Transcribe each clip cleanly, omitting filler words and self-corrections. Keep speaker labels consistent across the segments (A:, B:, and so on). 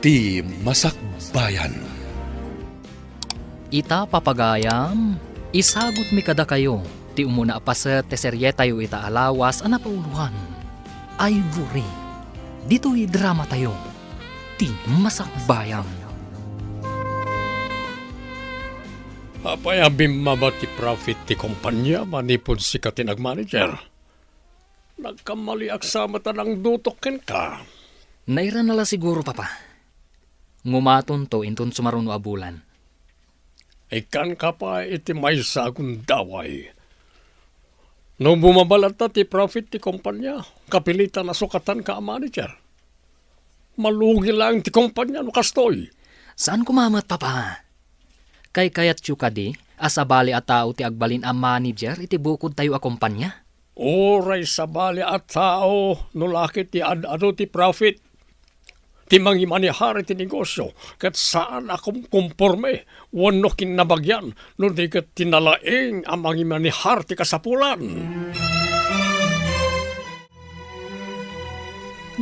A: Ti Masakbayan.
B: Ita papagayam, isagot mi kada kayo, ti umuna apaset te serye tayo ita alawas anapauluhan. Ivory, dito'y drama tayo, ti Masakbayan.
C: Apayabim mabati profit ti kumpanya manipod si katinag manager. Nagkamali aksama tanang dutokin ka.
B: Naira nala siguro papa. Ngumaton to inton sumaruno abulan.
C: Ikan ka pa iti may sagun daway. No bumabalata ti profit ti kumpanya, kapilitan na sukatan ka manager. Malugi lang ti kumpanya no kastoy.
B: Saan kumamat papa? Kay kayat di, asabali at tao ti agbalin a manager iti bukod tayo a kumpanya.
C: Oray sa bali at tao, no lakit ti ad-ado ti profit. Ti mangimanihari ti negosyo, kat saan akong kumporme, wano kinabagyan, no di kat tinalaing ang mangimanihar ti kasapulan.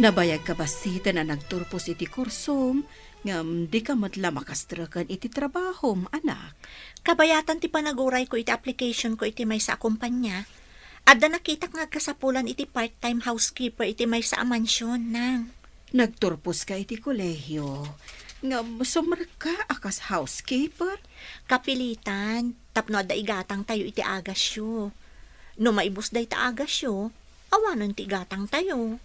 D: Nabayag ka basita na nagturpos iti kursom, ngam di ka matla makastrakan iti trabahom, anak.
E: Kabayatan ti panaguray ko iti application ko iti may sa kumpanya. Adda nakitak nga kasapulan iti part-time housekeeper iti may sa mansyon nang.
D: Nagturpos ka iti kolehiyo, ngam sumarka akas housekeeper.
E: Kapilitan, tapno adda igatang tayo iti agasyo. No maibus day ta agasyo, awanon ti igatang tayo.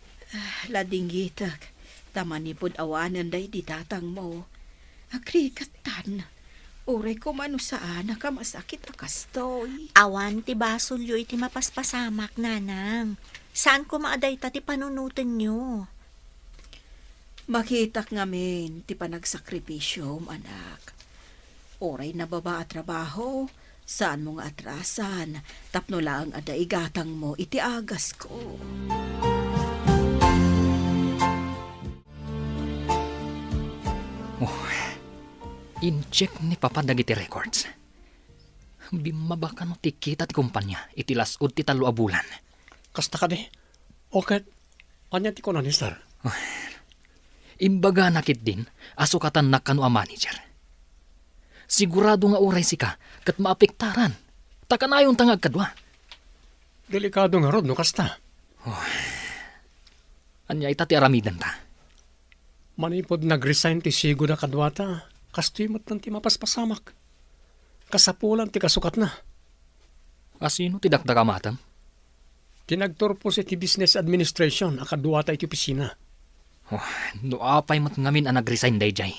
D: Ladinggitak, tamanipod awanan day di tatang mo. Agrikatan, uray ko mano saan nakamasakit akastoy.
E: Awan ti basulyo iti mapaspasamak nanang. Saan ko maaday ta ti panunutan nyo?
D: Makitak ngamin ti panagsakripisyom, anak. Oray na baba at trabaho, saan mo nga atrasan, tapno lang ada igatang mo iti agas ko.
B: In-check ni papa dagiti records. Bimabaka no tikita ti kumpanya, iti lasod ti talo a bulan.
C: Kasta ka di, okay, kanya ti ko na ni sir.
B: Imbaga nakit din, asukatan na kano a manager. Sigurado nga oray sika, kat maapektaran. Takanayon tangag kadwa.
C: Delikado nga rod no kasta.
B: Anya ita ti aramidan ta.
C: Manipod nag-resign ti sigo na kadwata, kastoy mo't ti mapaspasamak. Kasapulan ti kasukat na.
B: Asino ti dakdakamatam?
C: Tinagturpos iti business administration, akadwata iti opisina.
B: No apay mat ngamin ang nag-resign day jay.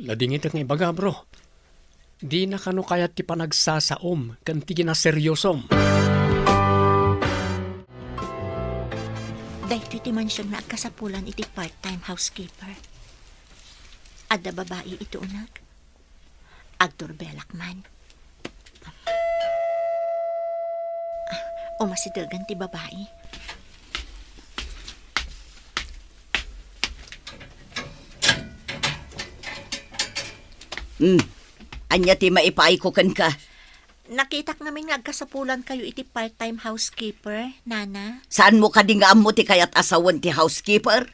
C: Ladingit nga ibaga bro. Di na kano kayat ti panagsasaom, kanti na seryosom.
E: Dahil ti mansyon na kasapulan iti part-time housekeeper. Adda babae ito unag. Agtor Belakman. O masidagan ti babae.
F: Anya ti maipaay ko kan ka.
E: Nakitak namin nga kasapulan kayo iti part-time housekeeper, nana.
F: Saan mo kadingaan mo ti kayat asawan ti housekeeper?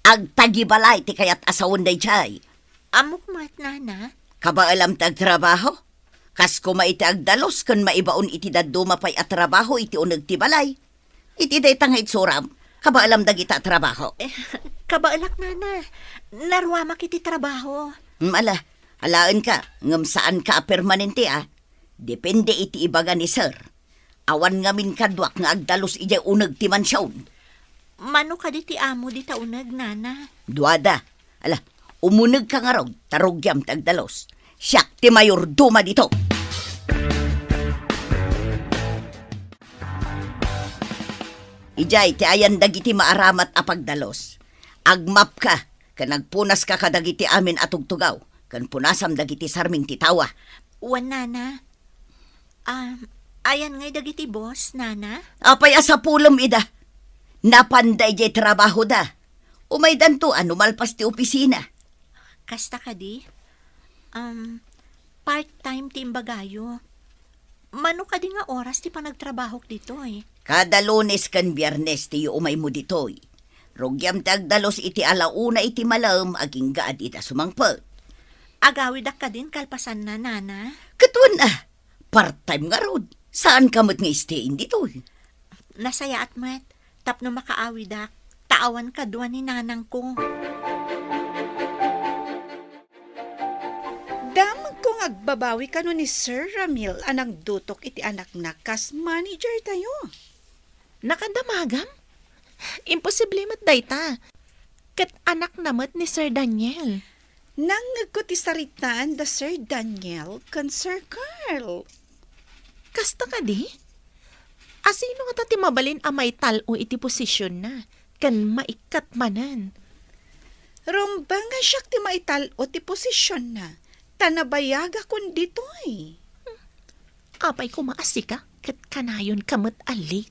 F: Agtagibalay ti kayat asawan day chay.
E: Amok mat, nana.
F: Kabaalam ti agtrabaho? Kas ko maiti agdalos kan maibaon iti daddo mapay at trabaho iti unag ti balay. Iti day tangay suram. Kabaalam dagita trabaho.
E: Kabaalak, nana. Narwamak iti trabaho.
F: Alaan ka, ngam saan ka permanente Depende iti ibaga ni sir. Awan ngamin kadwak nga agdalos ijay unag ti mansyon.
E: Mano ka di ti amo di taunag, nana?
F: Duada. Umunag ka nga raw, tarugyam tagdalos. Siyak ti mayor duma dito. Ijay ti ayan dagiti maaramat a pagdalos. Agmap ka, kanagpunas ka kadagiti amin atugtugaw. Kan punasam dagiti sarming titawa.
E: Wan, nana. Ayan ngay dagiti boss, nana.
F: Apay asa pulom ida. Napanday jay trabaho da. Umay danto malpas ti opisina.
E: Kasta ka di? Part-time ti imbagayo. Mano ka di nga oras ti panagtrabaho dito eh.
F: Kada Lunes kan Biyernes ti umay mo ditoy. Rugyam ti agdalos iti alauna iti malam aging gaad ita sumangpet.
E: Agawid ka din kalpasan na, nana.
F: Katuan part-time nga rod. Saan kamot nga stayin dito?
E: Nasaya at met, tapno makaawidak. Taawan ka duwan ni nanang ko.
G: Damag kong agbabawi ka no ni Sir Ramil anang dutok iti anak na kas manager tayo.
H: Nakadamagam? Imposible mat dayta. Kat anak namat ni Sir Daniel.
G: Nangag ko ti saritaan da Sir Daniel kan Sir Carl.
H: Kasta ka di? Asino nga ti mabalin amay talo iti posisyon na? Kan maikat manan.
G: Rumba nga siya ti maital o ti posisyon na. Tanabayaga kun ditoy.
H: Apay ko maasi ka, kat kanayon kamot alik.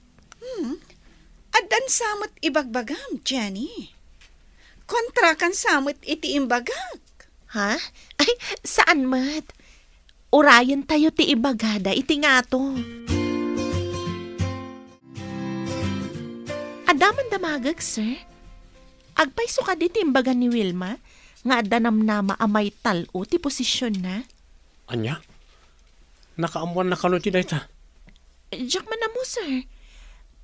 G: Adan samot ibagbagam, Jenny. Kontra kan samot iti imbagak.
H: Ha? Ay, saan mat? Urayan tayo ti ibagada, iti nga to. Adaman damagag, sir. Agpay suka di ti imbaga ni Wilma, nga adanam nama amay talo ti posisyon na.
C: Anya? Nakaamuan na kano ti dayta.
H: Diyak man na mo, sir.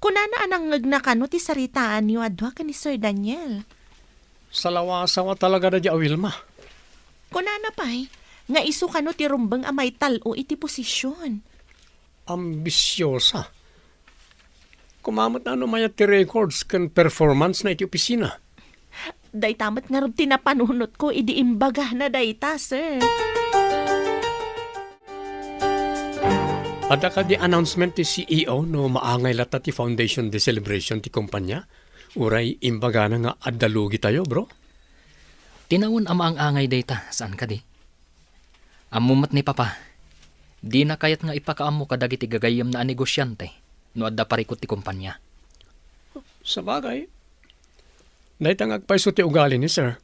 H: Kunana anang ngagnakano ti saritaan niyo adwa ka ni Sir Daniel.
C: Salawasawa talaga na di Wilma.
H: Kunana pa'y, nga iso kano ti rumbang amay talo iti posisyon.
C: Ambisyosa. Kumamot na ano mayat ti records kan performance na iti opisina.
H: Day tamat nga rub tinapanunot ko, idi imbaga na dayta, sir.
C: Ada ka di announcement ti CEO no maangay lata ti foundation de celebration ti kumpanya? Uray imbaga na nga adalugi tayo, bro.
B: Tinawon ama ang angay data, saan ka di? Amumat ni Papa, di na kayat nga ipakaamo kadagiti gagayam na negosyante, no adda parikot ti kumpanya.
C: Sa bagay, naitang agpaiso ti ugali ni sir.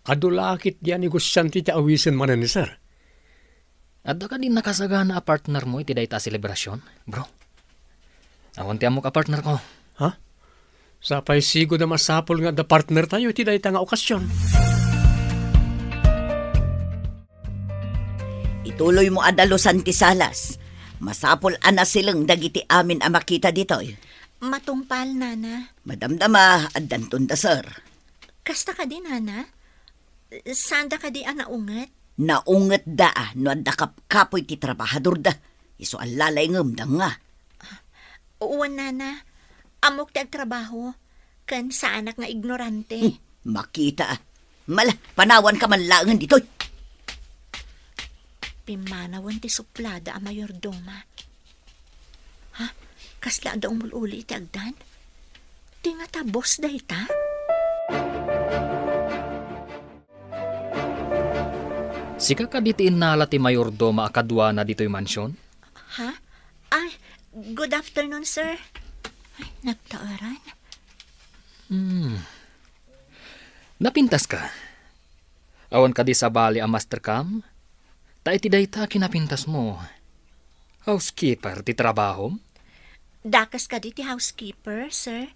C: Adulakit di negosyante ti awisin man ni sir.
B: Adda ka din nakasagana a partner mo iti dayta selebrasyon, bro. Awan ti amo ka partner ko.
C: Ha? Sapay sigo na masapol nga da partner tayo iti dayta nga okasyon.
F: Ituloy mo adalosan ti salas. Masapol ana silang dagiti amin a makita ditoy.
E: Matungpal, nana.
F: Madamdama addanton da sir.
E: Kasta ka din, nana. Sanda ka di anaungat.
F: Naunget da no adda kapoy ti trabahador da. Iso alalay ngem nga.
E: Uwan, nana. Amok ti agtrabaho. Kan sa anak nga ignorante.
F: Makita. Mala, panawan ka man laangan ditoy.
E: Pimanawan ti suplada a mayordoma. Ha? Kasla daong mululi iti agdan? Di nga ta boss dayta?
B: Sika ka ditiin nala ti mayordoma akadwa na dito'y mansyon?
E: Ha? Ay, good afternoon, sir. Ay, nagtaaran.
B: Napintas ka? Awan ka di sa bali a mastercam? Ta iti dayta kinapintas mo. Housekeeper ti trabaho?
E: Dakas ka di ti housekeeper, sir.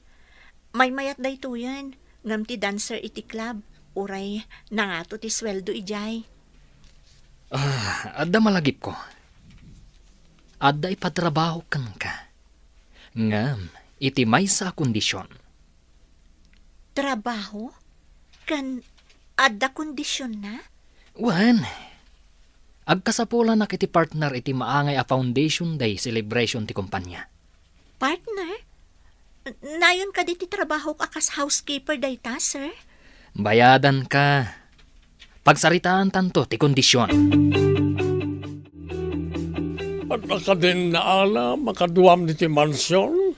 E: May mayat dayto yan. Ngam ti dancer iti club. Uray, nangato ti sweldo ijay.
B: Adda malagip ko. Adda ipatrabaho kan ka. Ngam, iti may sa kondisyon.
E: Trabaho? Kan adda kondisyon na?
B: Wan, agkasapulan na kiti partner iti maangay a Foundation Day celebration ti kumpanya.
E: Partner? Nayon ka di ti trabaho ka kas housekeeper dayta, sir?
B: Bayadan ka. Pagsaritaan tanto ti kondisyon.
C: At baka din naala makaduam ni ti mansyon.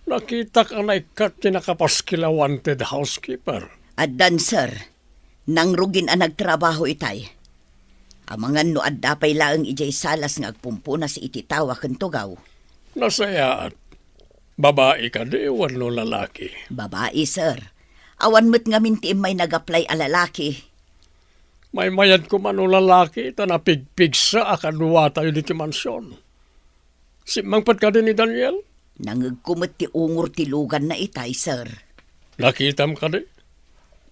C: Nakita ka na ikat ti nakapaskila wanted housekeeper.
F: Addan sir, nang rugin ang nagtrabaho itay. Amangan no adda pay laang ijay salas nga agpumpuna si iti tawa ken tugaw.
C: Nasaya at babae ka di, wano lalaki.
F: Babae sir, awan met nga minti may nag-apply a lalaki.
C: May mayad ko man o lalaki, tanapigpig sa akadwa tayo di ti mansyon. Simangpat ka din ni Daniel?
F: Nangagkumot ti ungur ti lugan na itay sir.
C: Nakitam ka di.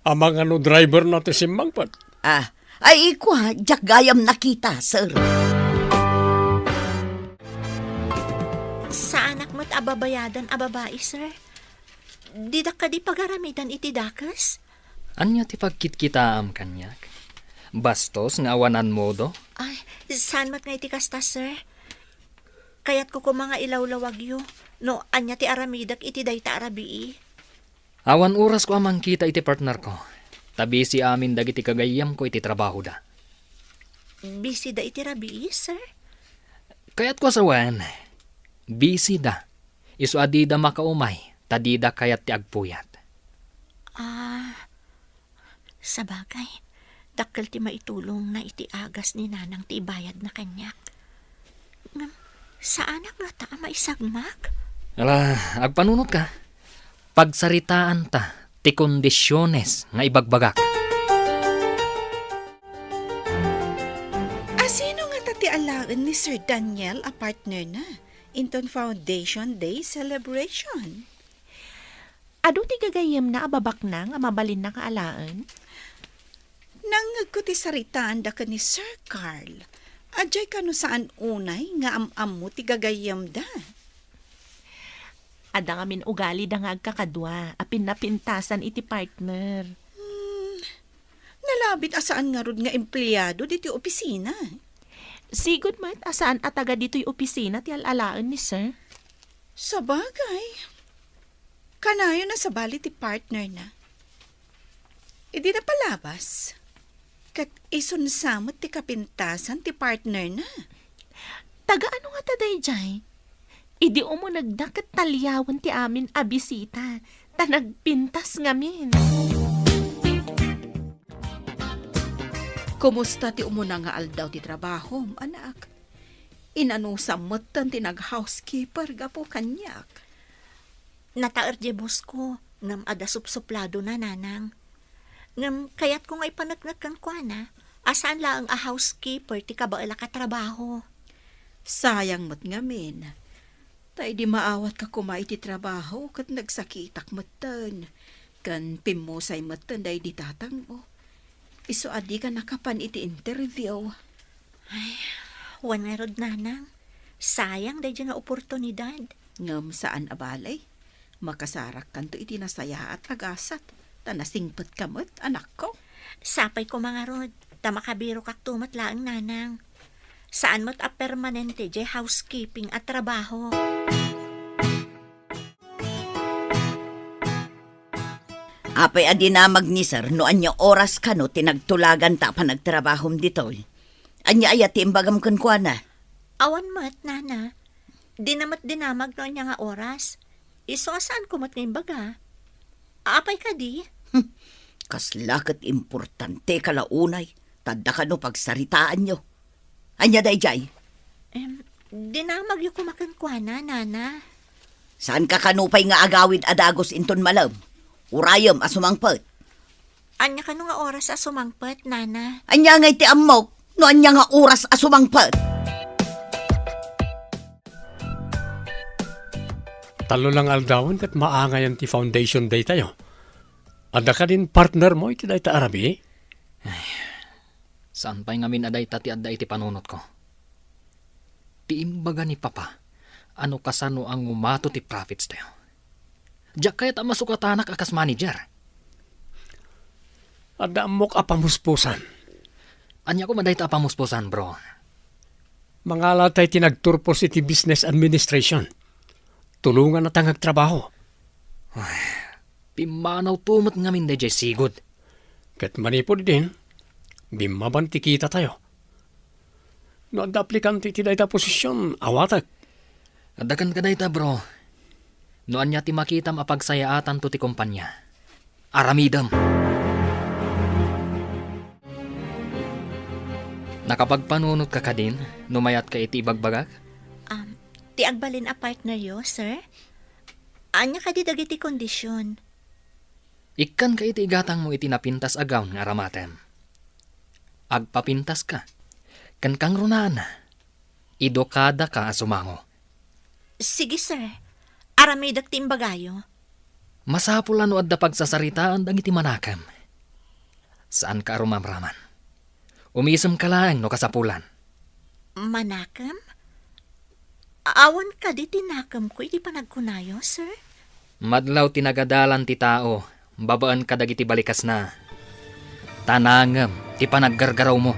C: Amang ano driver natin si Mangpat.
F: Ay iko ha, jak gayam nakita, sir.
E: Sa anak mo't ababayadan ababai, sir. Didak ka di pagaramidan iti dakas?
B: Anya ti pagkitkitaam kanyak? Bastos nga awanan mo do?
E: Ay, saan mat nga iti kasta, sir? Kaya't ko mga ilawlawag yo. No, anya ti aramidak iti dayta arabii.
B: Awan oras ko amang kita iti partner ko. Tabi si amin dagiti kagayam ko iti trabaho da.
E: Busy da iti rabii, sir?
B: Kaya't ko sawan, busy da. Isu adida makaumay, tadida kayat ti agpuyat.
E: Sa bagay, dakkel ti maitulong na iti agas ni nanang ti bayad na kanyak. Sa anak na ta maisagmak?
B: Ala, agpanunot ka. Pagsaritaan ta, ti kondisyones nga ibagbagak.
G: Asino nga tati alaan ni Sir Daniel a partner na? Inton Foundation Day celebration.
H: Ado ti gagayem na ababak na nga mabalin na kaalaan?
G: Nangag ko ti saritaan da ka ni Sir Carl. Adjay ka no saan unay nga am mo ti gagayam da.
H: Ada nga min ugali da nga agkakadwa, apin napintasan iti partner.
G: Nalabit asaan nga rod nga empleyado diti opisina.
H: Sigud mat, asaan ataga dito'y opisina ti alalaan ni sir?
G: Sa bagay. Kanayo na sa bali ti partner na. Idi na palabas. Kat isunsamot ti kapintasan ti partner na.
H: Taga ano nga taday jay? Idi mo nagdakat talyawan ti amin abisita, ta nagpintas ngamin.
D: Kumusta ti umuna nga aldaw ti trabaho, anak? Inanusamot ti nag-housekeeper gapo kanyak.
E: Nataer je boss ko, ngam ada supsuplado na nanang. Ngam kayat ko nga ipanagnakan ko na, asaan lang a housekeeper ti kabaala ka trabaho.
D: Sayang mo't ngamin. Tay di maawat ka kumay ti trabaho kat nagsakitak matan. Kan pimusay matan day di tatang mo. Isu adi ka nakapan iti interview.
E: Wan nga rod nanang, sayang day dyan nga oportunidad.
D: Ngam saan abalay? Makasarak kanto iti nasaya at agasat. Tanasingpet kamot, anak ko.
E: Sapay ko mga rod, ta makabiro kak tumat laang nanang. Saan mo't a permanente jay housekeeping at trabaho.
F: Apay adi na magnisar no anya oras ka no tinagtulagan ta pa nagtrabahom ditoy. Anya ayati imbagam kun kwa na.
E: Awan mat, nana. Dinamat dinamag no niya nga oras. Iso asaan ko mat ngayon baga? Aapay ka di?
F: Kaslakat importante kalaunay. Tadda ka no pagsaritaan nyo. Anya day jay?
E: Dinamag yung kumakankwana, nana.
F: Saan ka kanupay nga agawid adagos inton malam? Urayam asumangpet.
E: Anya ka no nga oras sa sumangpet, nana.
F: Anya nga iti amok, no anya nga oras asumangpet.
C: Talo lang aldawan kat maangayan ti Foundation Day tayo. Ada ka din partner mo iti dayta arabi?
B: Saan pa'y ngamin aday tati adda iti panunot ko? Ti imbaga ni Papa, ano kasano ang umato ti profits tayo? Diyak kaya't ang masukatanak akas manager.
C: Ada amok apamuspusan.
B: Anya ko maday ta pamuspusan, bro.
C: Mangala tayo tinagturpos iti business administration. Tulungan na tangag trabaho.
B: Pimanaw tumot ngamin day jay sigod.
C: Kat manipod din, bimabanti kita tayo. No ada aplikante iti dayta posisyon, awatak.
B: Adakan ka day ta, bro. Noan niya ti makitam apagsayaatan to ti kumpanya. Aramidam. Nakapagpanunot ka din, numayat ka iti ibagbagak?
E: Ti agbalin a partner yo, sir? Anya ka di dagiti kondisyon.
B: Ikan ka iti igatang mo iti napintas agaw nga aramatem. Agpapintas ka. Kan kang runaan. Idokada ka asumango.
E: Sige, sir. Aramidak ti imbagayo.
B: Masapulan no adda pagsasaritaan dagiti manakam. Saan ka rumamraman? Umisem ka lang no kasapulan.
E: Manakam? Awan ka di tinakam ko, iti panagkunayo, sir?
B: Madlaw tinagadalan ti tao, babaan ka dagiti balikas na. Tanangam, ti panaggargaraw mo.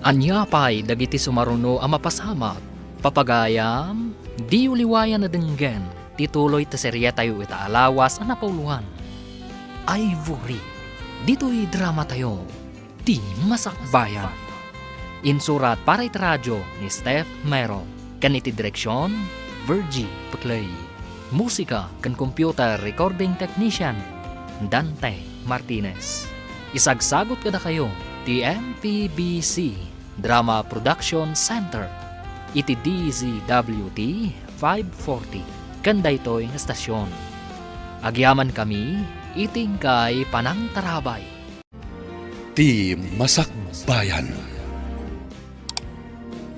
B: Anyapay dagiti sumaruno ang mapasamat, papagayam, di uliwayan na denggan, tituloy ta serya tayo itaalawas ang napauluhan. Ivory, dito'y drama tayo, ti masakbayan. Insurat para iti radyo ni Steph Mero, kaniti direksyon, Virgie Putlay. Musika kan computer recording technician, Dante Martinez. Isagsagot kada kayo, ti MPBC Drama Production Center, iti DZWT 540, kanda ito'y estasyon. Agyaman kami, iting kay panangtarabay.
A: Ti Masakbayan.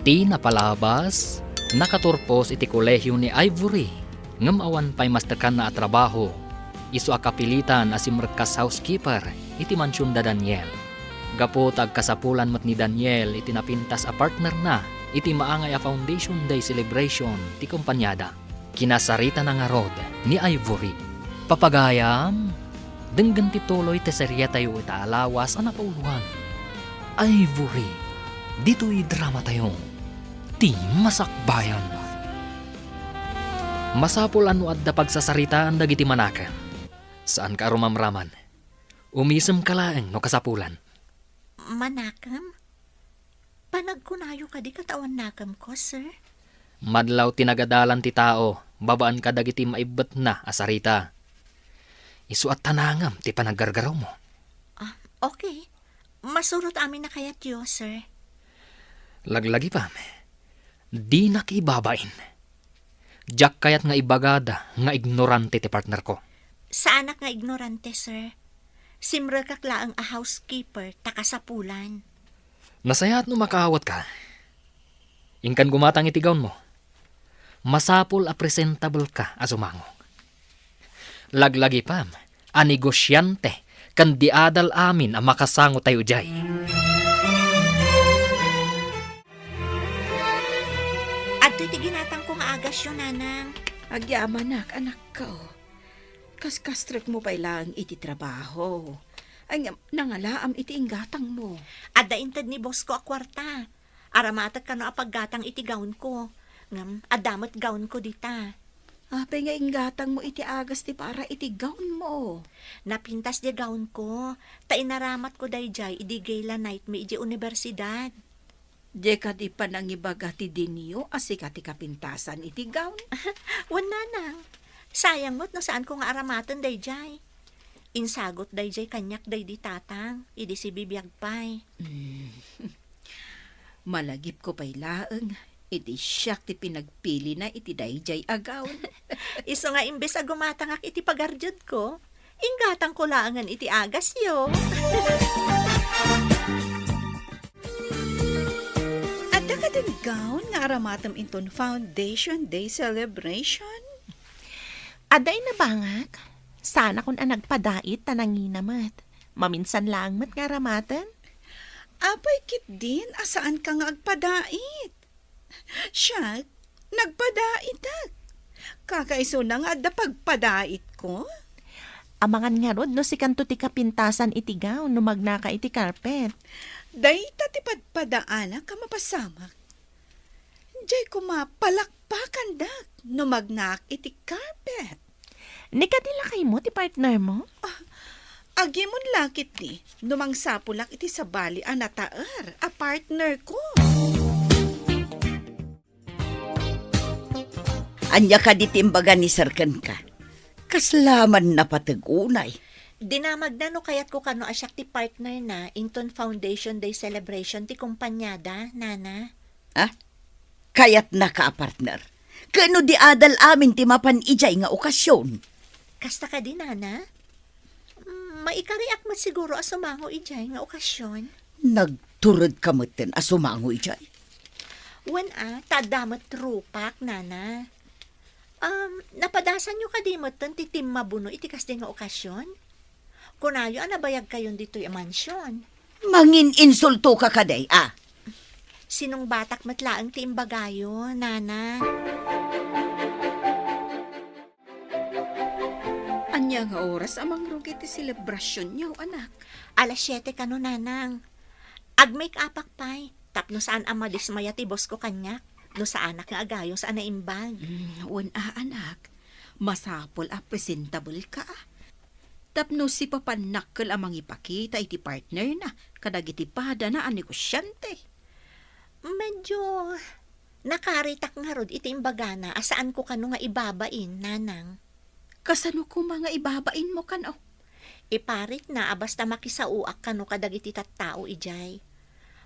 B: Ti napalabas, nakaturpos iti kolehyo ni Ivory, ngam awan pa'y masterkan na trabaho. Isu akapilitan asimrekas housekeeper, iti mansyon da Daniel. Gapo tag kasapulan mat ni Daniel, iti napintas a partner na, iti maangay a Foundation Day celebration, ti kumpanyada. Kinasarita na nga rod ni Ivory. Papagayam, denggan ti tuloy ti serya tayo itaalawas ang napauluhan. Ivory, dito'y drama tayo, ti masakbayan. Masapul ano adda pagsasaritaan dagiti manaka. Saan ka rumamraman? Umisem ka laeng no kasapulan.
E: Manakam? Panagkunayo ka di katawan nakam ko, sir?
B: Madlaw tinagadalan ti tao, babaan ka dagiti maibet na asarita. Isu at tanangam ti panaggargaraw mo.
E: Okay. Masurot amin na kayat yo, sir.
B: Laglagi pa, di nakibabain. Diyak kayat nga ibagada nga ignorante ti partner ko.
E: Sa anak nga ignorante, sir. Simre kakla ang a housekeeper, takasapulan.
B: Nasaya't no makaawat ka. Ingkan gumatang itigawn mo. Masapul a presentable ka asumango. Laglagi pa, a negosyante, kan diadal amin ang makasango tayo jay.
E: At iti ginatang kong agas yun, nanang.
D: Agyaman anak ko. Kas-kastrek mo pa ilang iti trabaho. Ay nangalaam iti inggatang mo.
E: Adda inted ni boss ko a kwarta. Aramatat ka no apaggatang iti gaon ko. Ngam, adamot gaon ko dita.
D: Apay nga inggatang mo iti agas ti para iti gown mo.
E: Napintas di gaon ko. Ta inaramat ko dayjay idi gala night mi iti universidad.
D: Di ka di pa nangibaga ti dinyo asika ti kapintasan iti gown.
E: Wan nanang. Sayang mo't no saan ko nga aramatan dayjay. Insagot dayjay kanyak day di tatang. Idi si bibiyag pay.
D: Malagip ko pa'y laeng. Iti siyak ti pinagpili na iti dayjay agaw.
E: Iso nga imbes a gumatangak iti pagarjud ko. Inggatang ko laangan iti agas yo.
G: Adda ka din gown nga aramatam inton Foundation Day celebration?
H: Aday na bangak? Sana kung nagpadait tananginamat. Maminsan lang mat nga ramatan.
G: Apay kit din, asaan ka nga agpadait? Siya, nagpadait ak. Kakaiso na nga adda pagpadait ko.
H: Amangan nga rod no si kanto ti kapintasan iti gown no magnaka iti carpet.
G: Dayta ti padpadaan ka mapasamak. Diyay ko mapalakpakan dak no magnak iti carpet.
H: Nikadila kay mo ti partner mo?
G: Agimon lakit ni, numang sapulak iti sabali a nataer, a partner ko.
F: Anya ka ditimbaga ni Sarkan ka. Kaslaman na patagunay.
E: Dinamag na no kayat ko kano asyak ti partner na inton Foundation Day celebration ti kumpanyada, nana.
F: Kayat na ka, partner. Kano di adal amin ti mapan ijay nga okasyon.
E: Kasta ka din, nana? Maikariak mo siguro asumango ijay nga okasyon.
F: Nagturod ka mo ten asumango ijay.
E: Tadamat trupak, nana. Napadasan nyo ka di mo ti Tim Mabuno iti kasdi nga okasyon? Kunayo, nabayag kayon dito yung mansyon.
F: Mangin insulto ka kaday, ah.
E: Sinong batak matlaang ti imbagayo, nana?
D: Anya nga oras amang rugi ti selebrasyon niyo, anak.
E: Alas 7 ka no, nanang. Ag-make upak pay. Tapno saan ang madismaya ti boss ko kanyak. No sa anak nga agayo sa anaimbag.
D: Anak. Masapol presentable ka. Tapno si papanakkel amang ipakita iti partner na. Kadagiti pada na ang negosyante.
E: Medyo nakaritak nga rod iti imbagana asaan ko kano nga ibabain, nanang.
D: Kasano ko mga ibabain mo kano?
E: Iparit na basta makisauak kano kadagiti tattao ijay.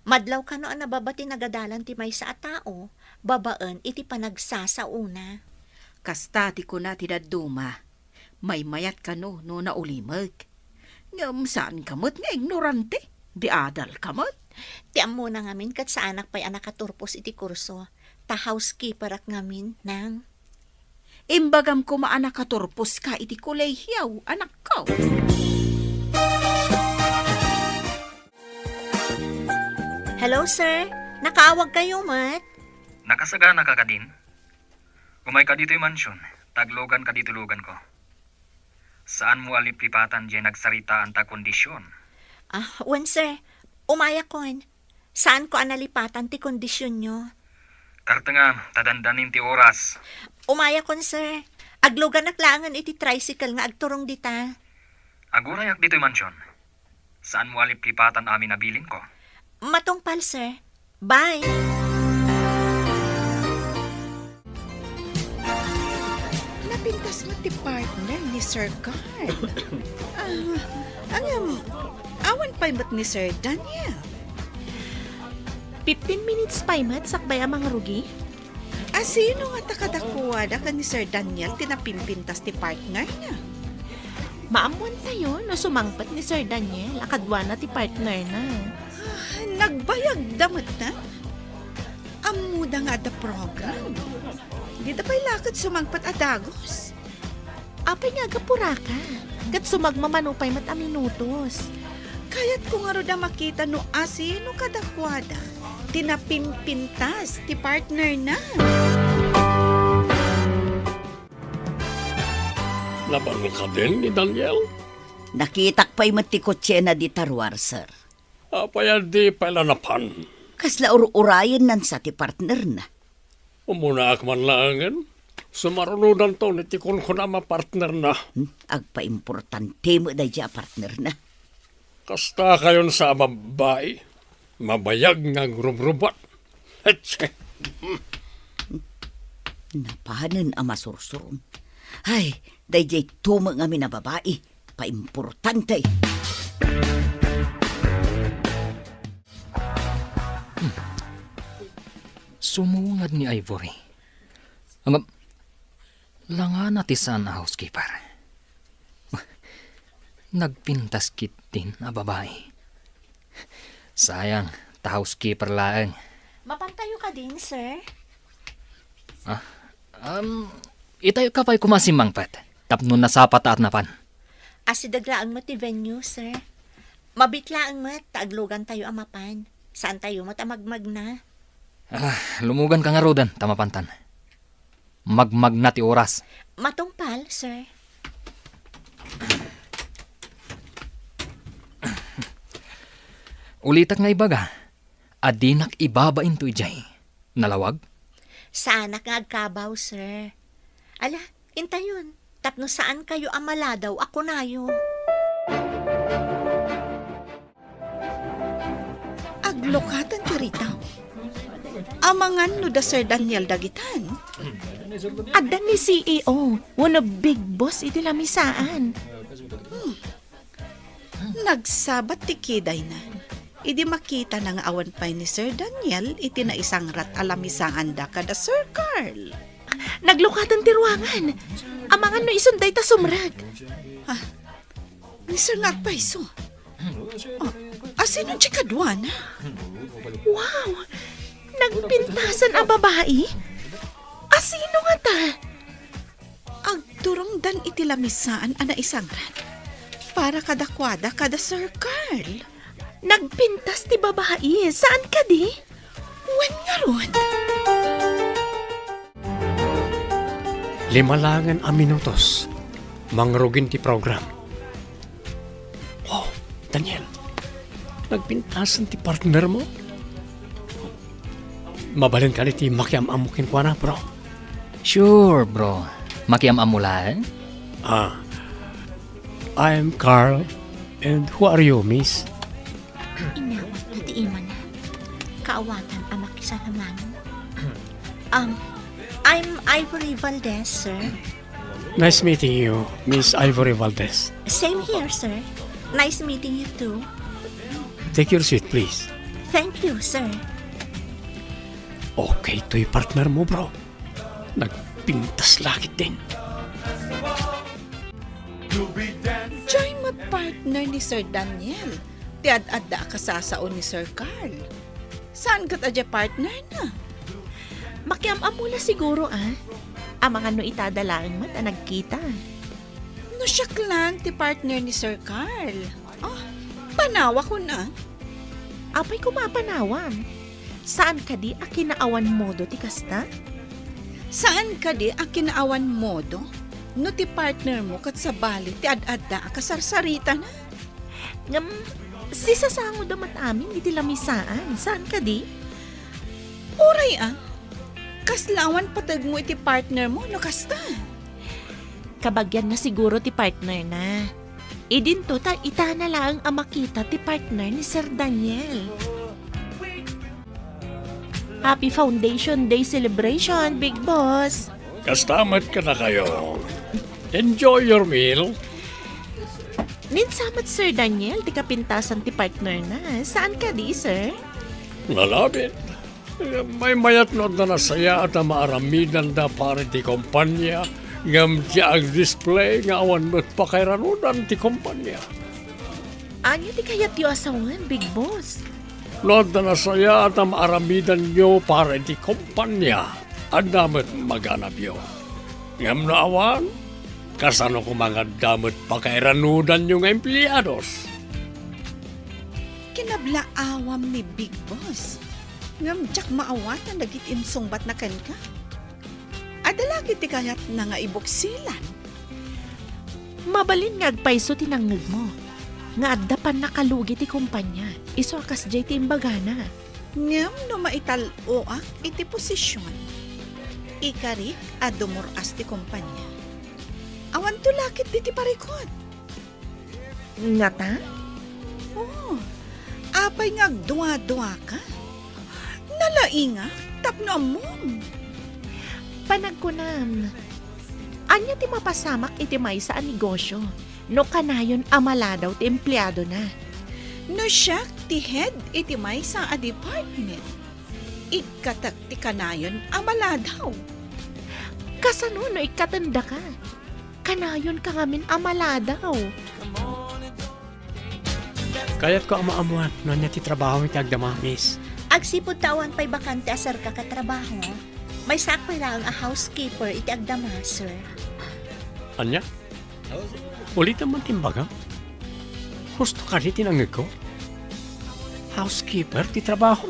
E: Madlaw kano ang nababati nagadalan ti may sa tao, babaan iti panagsasauna.
D: Kastati ko na tinaduma. May mayat kano no naulimag. Ngam saan kamot nga ignorante? Di adal kamot?
E: Tiam mo na ngamin kat sa anak pa'y anak katurpos iti kurso. Ta housekeeper ak ngamin, nang.
D: Imbagam ko maanak katurpos ka iti kuleyhiyaw, anak ko.
E: Hello, sir. Nakaawag kayo, mat?
B: Nakasagana ka kadin? Umay ka dito yung mansyon, taglogan ka dito lugan ko. Saan mo aliplipatan diyan nagsarita ang kondisyon?
E: Sir. Umaya kon. Saan ko analipatan ti kondisyon nyo?
B: Karta nga, tadandanin ti oras.
E: Umaya kon, sir. Aglogan naklangan iti tricycle nga agturong dita.
B: Agurayak dito yung mansyon. Saan mo aliplipatan amin nabilin ko?
E: Matungpal, sir. Bye.
G: Napintas mo ti partner ni Sir Carl. Awan pa imot ni Sir Daniel.
H: 15 minutes pa'y mat, sakbay ang mga rugi.
G: Sino nga takadakuwada ka ni Sir Daniel tinapimpintas ti partner niya?
H: Maamuan tayo no sumangpat ni Sir Daniel, akadwa na ti partner na.
G: Nagbayag damot na? Amuda nga da program. Di da pa'y lakad sumangpat adagos.
H: Apay nga gapura ka. Kat sumagmamanupay mat a minutos.
G: Kaya't kung aro da makita no asino kadakwada, tinapimpintas ti partner na.
C: Nabangon ka din ni Daniel?
F: Nakitak pa'y matikotse na di tarwar, sir.
C: Apaya di palanapan.
F: Kasla urayan nan sa ti partner na.
C: Umuna ak man laangan. Sumarunudan to ni tikon ko na partner na.
F: Agpa-importante mo da dya partner na.
C: Kasta kayon sa babae. Mabayag nga grumrubat. Etse.
F: Napahanan ang masursurun. Ay, dayjay tuma nga na babae. Pa-importante.
B: Sumungad ni Ivory. Ang langan natin saan na housekeeper. Nagpintas kitin na babae. Sayang, ta housekeeper laeng.
E: Mapantayo ka din, sir.
B: Itayo ka pa'y kumasimang pat. Tapno na sa pataat na pan.
E: Asidaglaan mo ti venue, sir. Mabitlaan mo, taaglugan tayo amapan. Saan tayo matamagmag na?
B: Lumugan ka nga rodan, tamapantan. Magmag na ti oras.
E: Matungpal, sir.
B: Ulitak nga ibaga. Adinak ibabain to ijay. Nalawag?
E: Sana nga agkabaw, sir. Ala, intayon. Tapno saan kayo amala daw, ako nayo.
G: Aglokatan ti ritaw. Amangan no da Sir Daniel dagitan.
H: Adan ni CEO, one of big boss iti lamisaan.
G: Nagsabat ti kiday na. Idi makita na nga awan pa ni Sir Daniel iti na isang rat alamisaan da kada Sir Carl.
H: Naglukatan ti ruangan. Amangan no isunday ta sumrag.
G: Ni Sir Ngagpaiso. Asino chikadwa na?
H: Wow! Nagpintasan ang babae? Asino nga ta?
G: Agturong dan itilamisaan ana isangran. Para kadakwada kada Sir Carl.
H: Nagpintas ti babae. Saan ka di?
G: Wen nga ron.
C: 5 langan a minutos. Mangrugin ti program. Wow, Daniel. Nagpintasan ti partner mo? Mabalin ka ni ti makiam-amukin ko na, bro.
B: Sure, bro. Makiam-amulan?
C: I'm Carl. And who are you, miss?
E: Inawat na ti ima na. Kaawatan ang makisalaman. I'm Ivory Valdez, sir.
C: Nice meeting you, Miss Ivory Valdez.
E: Same here, sir. Nice meeting you too.
C: Take your seat, please.
E: Thank you, sir.
C: Okay, to'y partner mo, bro. Nagpintas lakit din.
G: Joy mat partner ni Sir Daniel. Tiad-adda ka sasaon ni Sir Carl. Saan ka tadya partner na?
H: Makiam-amula siguro Ang mga no itadalaan mat ang nagkita.
G: No siya lang ti partner ni Sir Carl. Oh, panawa ko na.
H: Apay kumapanawam. Saan ka di a kinaawan modo ti kasta?
G: Saan ka di ang kinaawan modo? No ti partner mo kat sa bali ti ad-adda kasarsarita na.
H: Ngam, sisasango damat amin iti lamisaan. Saan ka di?
G: Uray kaslawan patag mo iti partner mo no kasta.
H: Kabagyan na siguro ti partner na. Idinto ta ita na lang ang makita ti partner ni Sir Daniel. Happy Foundation Day celebration, Big Boss!
C: Kastamat ka na kayo. Enjoy your meal.
H: Ninsamat Sir Daniel, ti kapintasan ti partner na. Saan ka di, sir?
C: Nalabit. May mayat no na nasaya at maaramidan da pare ti kompanya. Ngam ti ang display nga awan mo't pakairanudan ti kompanya.
H: Anya ti kayat yu asawan, Big Boss?
C: No na nasaya at maaramidan nyo pare ti kompanya. Ang damat maganap yun. Ngam na awan, kasano ko mga damat pakairanudan yung empleados.
G: Kinablaawam ni Big Boss. Ngam tsak maawatan nagit insungbat na ken ka. Adalagi ti kayat na nga ibuksilan.
H: Mabalin nga agpaiso tinangag mo. Nga addapan nakalugi ti kumpanya. Iso akas jay ti imbagana.
G: Ngam no maitaloak iti posisyon. Ikarik a dumuras ti kumpanya. Awan to lakit di ti parikot.
H: Nga ta?
G: Oh, apay nga agduwa-duwa ka. Nalainga, tapno amom.
H: Panagkunam. Anya ti mapasamak iti may sa negosyo. No kanayon amala daw ti empleyado na.
G: No siya ti head iti may sa a department. Ikatak ti kanayon amala daw.
H: Kasano no ikatanda ka? Kanayon ka ngamin amala daw.
C: Kaya't ko ang maamuan no niya ti trabaho iti agdama, miss.
E: Agsipod tawan pa'y bakante asar ka katrabaho. May sakpay lang a housekeeper iti agdama, sir.
C: Anya? Ulit naman timbaga? Gusto ka rin tinangag ko? Housekeeper, ti trabaho.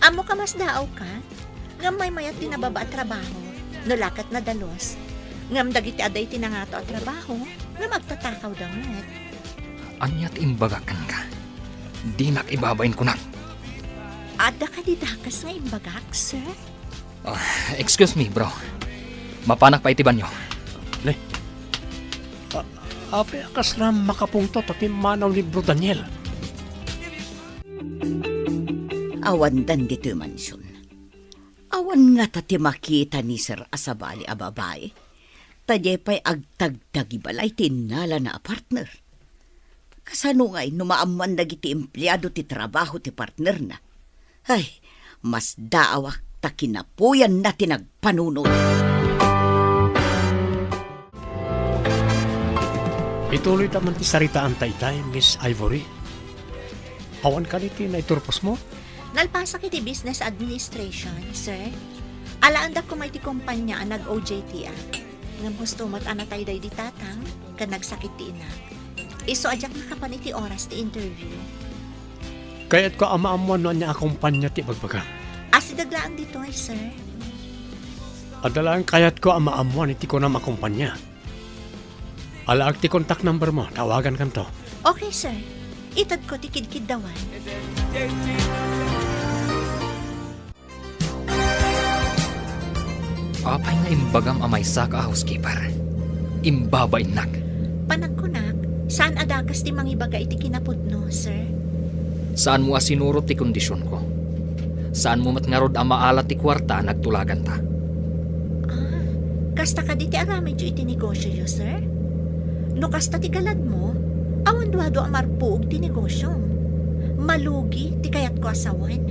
E: Amo ka mas daaw ka? Ngam may mayat tinababa at trabaho. Nulakat na dalos. Ngam dagiti aday tinangato at trabaho. Ngam magtatakaw dangat.
B: Anyat imbagakan ka. Di nakibabain ko na.
E: Ada ka didakas nga imbagak, sir?
B: Excuse me, bro. Mapanak pa itiban nyo.
C: Ape, akas na makapungto tapi manaw ni Bro Daniel.
F: Awan dan dito mansyon. Awan nga tati makita ni Sir Asabali a babae. Tadye pa'y agtagdagi balay tinala na a partner. Kasano nga'y numaaman dagiti empleyado ti trabaho ti partner na. Ay, mas daawak ta kinapuyan na tinagpanunod.
C: Ituloy taman ti sarita ang taytay, Miss Ivory. Awan ka niti na iturpos mo?
E: Nalpasa kiti business administration, sir. Alaan da ko may ti kumpanya ang nag-OJT ngam gusto mat anatay day di tatang kan nagsakit ti inak. Iso ajak nakapan iti oras ti interview.
C: Kaya't ko ama-amuan no niya akumpanya ti bagbaga.
E: Asidaglaan dito ay sir.
C: Adalaan kaya't ko ama-amuan iti ko na makumpanya. Alaag ti contact number mo, tawagan kanto.
E: Okay sir. Itad ko ti kidkid dawan.
B: Apay nga imbagam amay sa ka housekeeper. Imbabay nak.
E: Panagkunak, saan adakas ti mangibaga iti kinapudno, sir?
B: Saan mo asinurot ti kondisyon ko? Saan mo matngarod ang maalat ti kwarta nagtulagan ta?
E: Kasta ka di ti aramid iti negosyo yo, sir? No kasta ti galad mo, awan duwado ang marpuog ti negosyo. Malugi ti kayat ko asawan.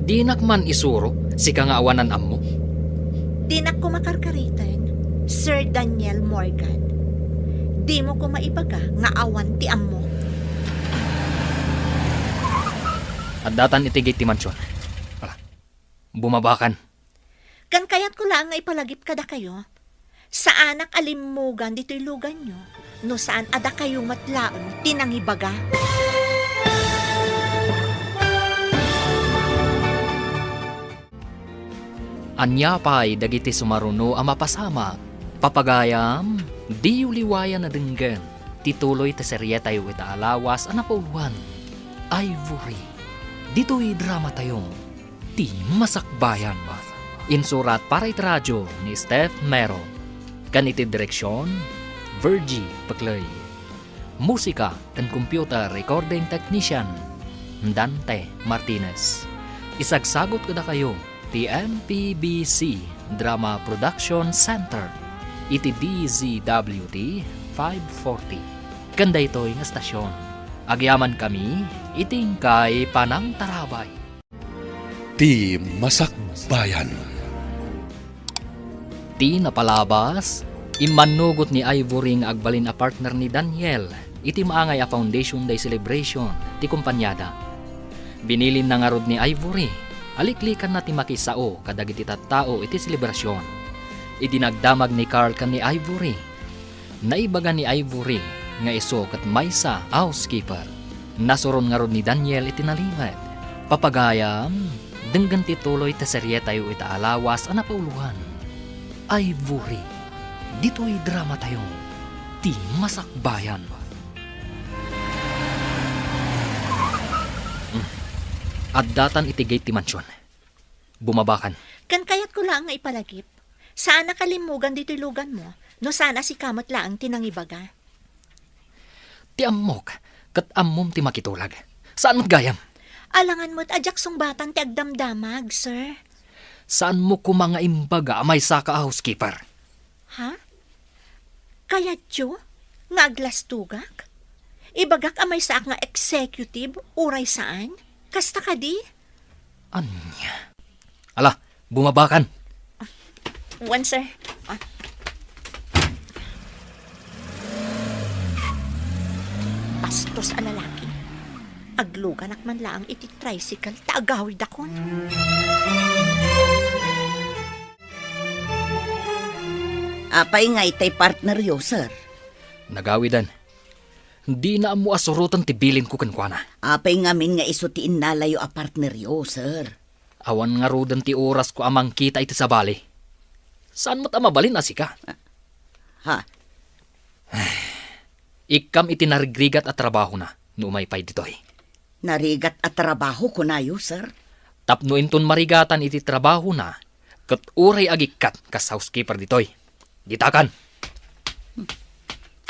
B: Di nakman isuro si ka nga awanan ammo.
E: Di na ko makarkaritan, Sir Daniel Morgan. Di mo ko maibaga nga awan ti ammo.
B: At datan itigay ti mansyon. Ala, bumabakan.
E: Kan kayat ko lang nga ipalagip kada kayo. Sa anak alimugan dito'y lugan nyo, no saan ada kayo matlaon tinangibaga.
B: Anya pa'y dagiti sumaruno ang mapasama. Papagayam, di uliwayan na denggan. Tituloy ta serye tayo ita alawas ang napauluan. Ivory. Dito'y drama tayo. Ti masakbayan ba? Insurat para iti radyo ni Steph Mero. Kaniti direksyon, Virgie Paclay. Musika dan computer recording technician, Dante Martinez. Isagsagot ko na kayo ti MPBC Drama Production Center iti DZWT 540. Kanda ito'y nga stasyon. Agyaman kami iting kay Panang Tarabay.
A: Ti Masakbayan.
B: Ti napalabas, imanugot ni Ivory nga agbalin a partner ni Daniel iti maangay a Foundation Day Celebration ti kumpanyada. Binilin na nga rod ni Ivory, aliklikan na ti makisao kadagiti tattao iti selebrasyon. Idinagdamag ni Carl kan ni Ivory. Naibaga ni Ivory nga iso kat maysa housekeeper. Nasuron nga rod ni Daniel iti nalimed. Papagayam, denggan ti tuloy ta serye tayo ita alawas ang napauluhan. Ivory, dito'y drama tayo. Ti masakbayan. At datan itigay ti mansyon. Bumabakan.
E: Kan kayat ko lang nga ipalagip. Saan nakalimugan dito'y lugan mo, no sana si kamot lang tinangibaga.
B: Ti ammok, kat ammom ti makitulag. Saan mo't gayam?
E: Alangan mo't ajak sungbatan ti agdamdamag, sir.
B: Saan mo kumanga imbaga amay saka housekeeper?
E: Ha? Kaya tiyo? Nga aglastugak? Ibagak amay saak nga executive, uray saan? Kasta ka di?
B: Anya? Ala, bumabakan.
E: One, sir. Pastos a lalaki. Aglugan man lang iti tricycle, taagawid akon.
F: Apay nga itay partner yo, sir.
B: Nagawidan. Di na mo asurutan ti bilin ko kankwana.
F: Apay nga min nga iso ti innalayo a partner yo, sir.
B: Awan nga rudan ti oras ko amang kita iti sabali. Saan mo't amabalin asika?
F: Ha?
B: Ikam iti narigrigat at trabaho na, no umay pay ditoy.
F: Narigat at trabaho ko na yo, sir.
B: Tapno inton marigatan iti trabaho na, kat uray agikat kas housekeeper ditoy. Ditakan.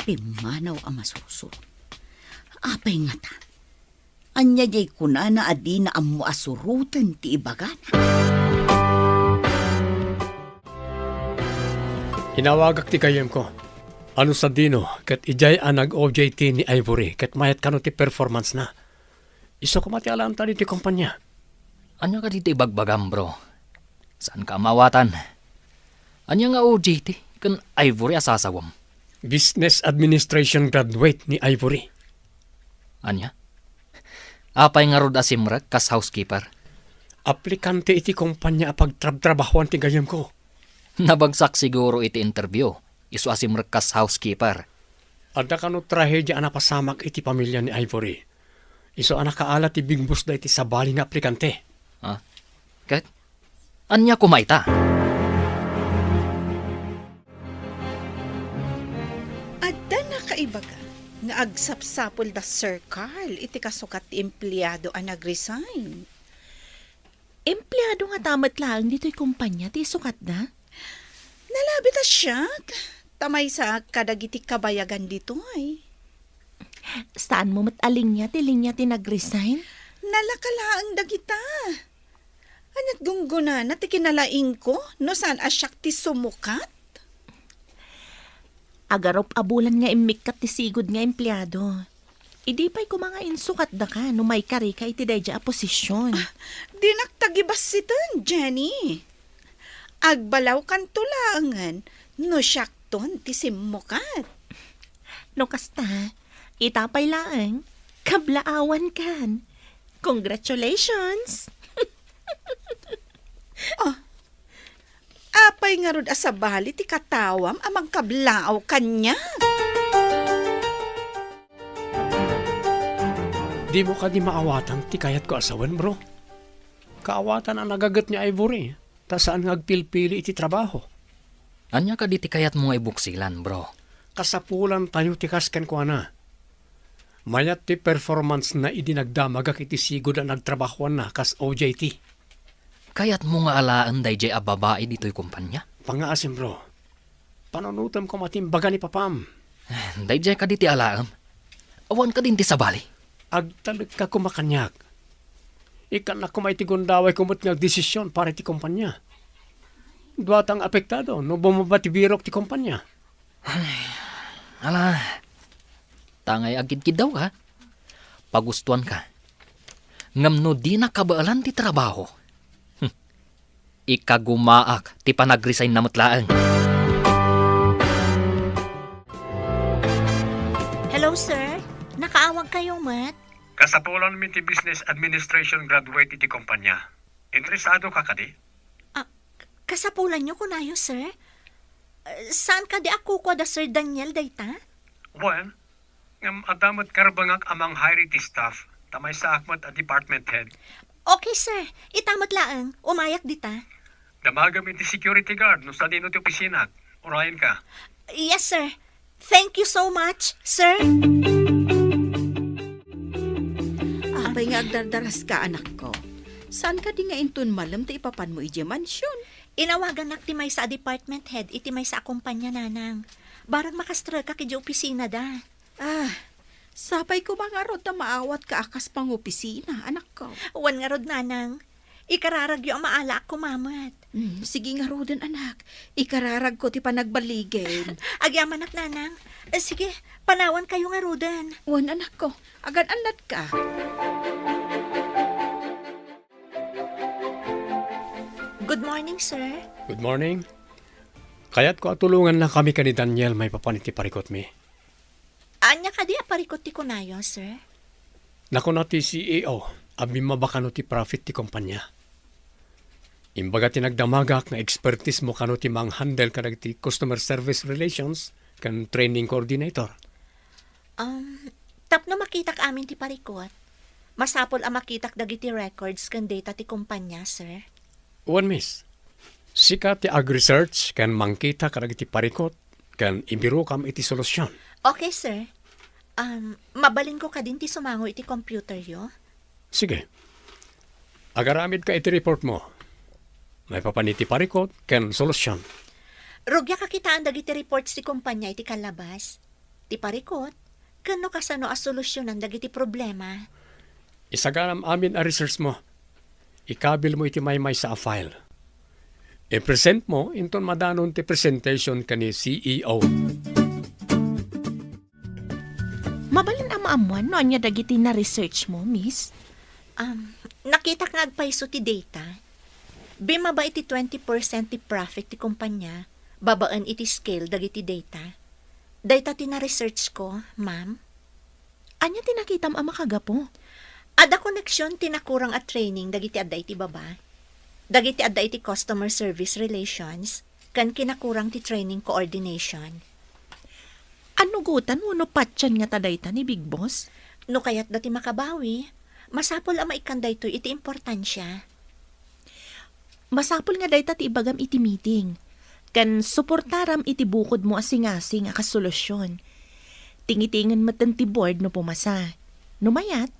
F: Pimanaw ang masuso. Apay nga ta. Anya jay kuna na adi na amu asurutan ti ibagan.
C: Hinawagak ti kayem ko. Ano sa dino, kat ijay ang nag-OJT ni Ivory, kat mayat kano ti performance na. Iso ko mati alam tali ti kumpanya.
B: Anya ka dito ibagbagam, bro? Saan ka mawatan? Anya nga OJT, kan Ivory asasawam.
C: Business Administration graduate ni Ivory.
B: Anya? Apay nga rod asimrag kas housekeeper.
C: aplikante iti kumpanya pagtrabahuan ti gayam ko.
B: Nabagsak siguro iti interview. Isu asim rekas housekeeper.
C: Adda kano trahedya ana pasamak iti pamilya ni Ivory. Iso anak kaala ti bigbus da iti sabali nga aplikante.
B: Ha? Kat? Anya kumaita?
G: Adda na kaibaga nga agsapsapol da Sir Carl iti kasukat ti empleyado a nag-resign.
H: Empleyado nga tamat lang dito'y kumpanya, ti sukat na.
G: Nalabi ta siya. Tamay sa kadagiti kabayagan dito ay.
H: Saan mo mataling niya, tiling niya ti nag-resign?
G: Nalakalaang dagita. Anat gungguna na ti kinalaing ko no saan asyak ti sumukat?
H: Agarop abulan nga imikat ti sigod nga empleyado. Idi pa'y kumanga insukat da ka no may kari ka iti dayja a posisyon.
G: Di nagtagibas sitan, Jenny. Agbalaw kan tulangan no syakton ti simukat.
H: No kasta, itapay laang, kablaawan kan. Congratulations!
G: Apay nga rod asabali ti katawam amang kablaaw kanya.
C: Di mo ka di maawatan ti kayat ko asawan, bro. Kaawatan ang nagagat ni Ivory. Ta saan nga agpilpili iti trabaho.
B: Anya ka diti kayat mo nga ibuksilan, bro.
C: Kasapulan tayo ti kasken ko na. Mayat ti performance na idinagdamagak iti sigod ang nagtrabahuan na kas OJT.
B: Kayat mo nga alaan dayjay a babae dito'y kumpanya.
C: Pangaasim, bro. Panunutam ko matimbaga ni Papam.
B: Dayjay ka diti alaan. Awan ka din ti sabali.
C: Agtalag ka kumakanyak. Ikan na kumay ti gundaway kumot nga desisyon para ti kumpanya. Duatang apektado no bumaba ti birok ti kumpanya.
B: Ala, tangay agid-gid daw ka. Pagustuhan ka. Ngamno di na kabaalan ti trabaho. Ikagumaak ti panag-resign na mutlaan.
E: Hello, sir. Nakaawag kayo, Mat?
C: Kasapulan mi ti business administration graduate iti kumpanya. Interesado ka kadi?
E: Kasapulan nyo kunayo, sir? Saan ka di ako ko da Sir Daniel dayta?
C: Well, ngam adamat karabangak amang hire iti staff. Tamay sa akmat a department head.
E: Okay, sir. Itamat laang. Umayak dita.
C: Damagam iti security guard no sa dino ti opisina. Urayan ka.
E: Yes, sir. Thank you so much, sir.
D: Apay nga agdardaras ka, anak ko. Saan ka di nga intun malam ti ipapan mo iti mansyon?
E: Inawagan nak ti may sa department head, iti may sa akumpanya nanang. Barang makastra ka kiti opisina da.
D: Sapay ko ba nga rod na maawat ka akas pang opisina, anak ko?
E: Wan nga rod nanang. Ikararagyo ang maala ako, mamat.
D: Sige nga rodin, anak. Ikararag ko ti panagbaligin.
E: Agyaman nak nanang. Sige, panawan kayo nga rodan.
D: Wan, anak ko. Agad anlat ka.
E: Good morning, sir.
C: Good morning. Kaya't ko atulungan lang kami ka ni Daniel may papaniti parikot mi.
E: Anya ka di aparikot ti kunayo, sir?
C: Nako na ti CEO, abi mabakano ti profit ti kumpanya. Imbaga tinagdamagak na expertise mo kano ti mang-handle ka ti customer service relations kan training coordinator.
E: Tapno makitak amin ti parikot. Masapol ang makitak dagiti records kan data ti kumpanya, sir.
C: One miss. Sika ti ag-research kan mangkita ka ti parikot kan ibiro kam iti solusyon.
E: Okay, sir. Mabalin ko ka din ti sumango iti computer yo.
C: Sige. Agaramid ka iti report mo. May papaniti parikot kan solusyon.
E: Rugya kakitaan dagiti reports ti kumpanya iti kalabas. Ti parikot, kano kasano a solusyonan dagiti problema.
C: Isaganam amin a research mo. Ikabil mo iti may sa a file. I-present mo inton madanon ti presentation ka ni CEO.
H: Mabalin ang maamuan no anya dagiti na research mo, miss?
E: Nakita nga agpaiso ti data. Bimaba iti 20% ti profit ti kumpanya, babaan iti scale dagiti data. Data ti na research ko, ma'am.
H: Anya tinakitam ang makagapo?
E: Ada koneksyon tinakurang at training dagiti adda iti baba. Dagiti adda iti customer service relations kan kinakurang ti training coordination.
H: Ano gutan mo no patyan nga tadayta ni Big Boss?
E: No kayat dati makabawi, masapol ang maikanday to iti importansya.
H: Masapol nga dayta ti ibagam iti meeting. Kan suportaram iti bukod mo asing-asing a kasolusyon. Tingitingan matan ti board no pumasa. Numayat,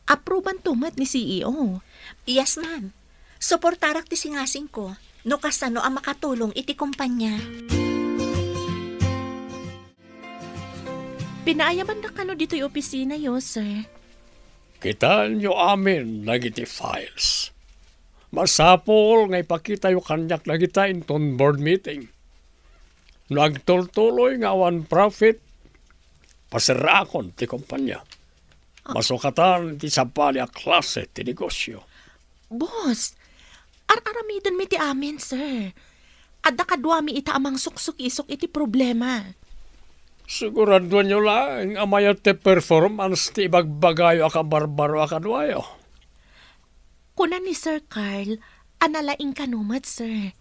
H: approvean tumat ni CEO.
E: Yes, ma'am. Suportarak ti singasing ko, no kasano ang makatulong iti kumpanya.
H: Pinaayaman na kano dito yung opisina yo, sir.
C: Kitaan nyo amin nagiti files. Masapol nga ipakita yung kanyak nagita inton board meeting. Nagtultuloy nga awan profit, pasirakon ti kumpanya. Masukatan ti sabali a klase ti negosyo.
H: Boss, ar-aramidan mi ti amin, sir. Adda kadwa mi ita amang suksuk-isok iti problema.
C: Sigurado nyo lang amayat ti performance ti ibagbagayo aka barbaro aka duwayo.
H: Kunan ni Sir Carl, analaing kanumat, sir.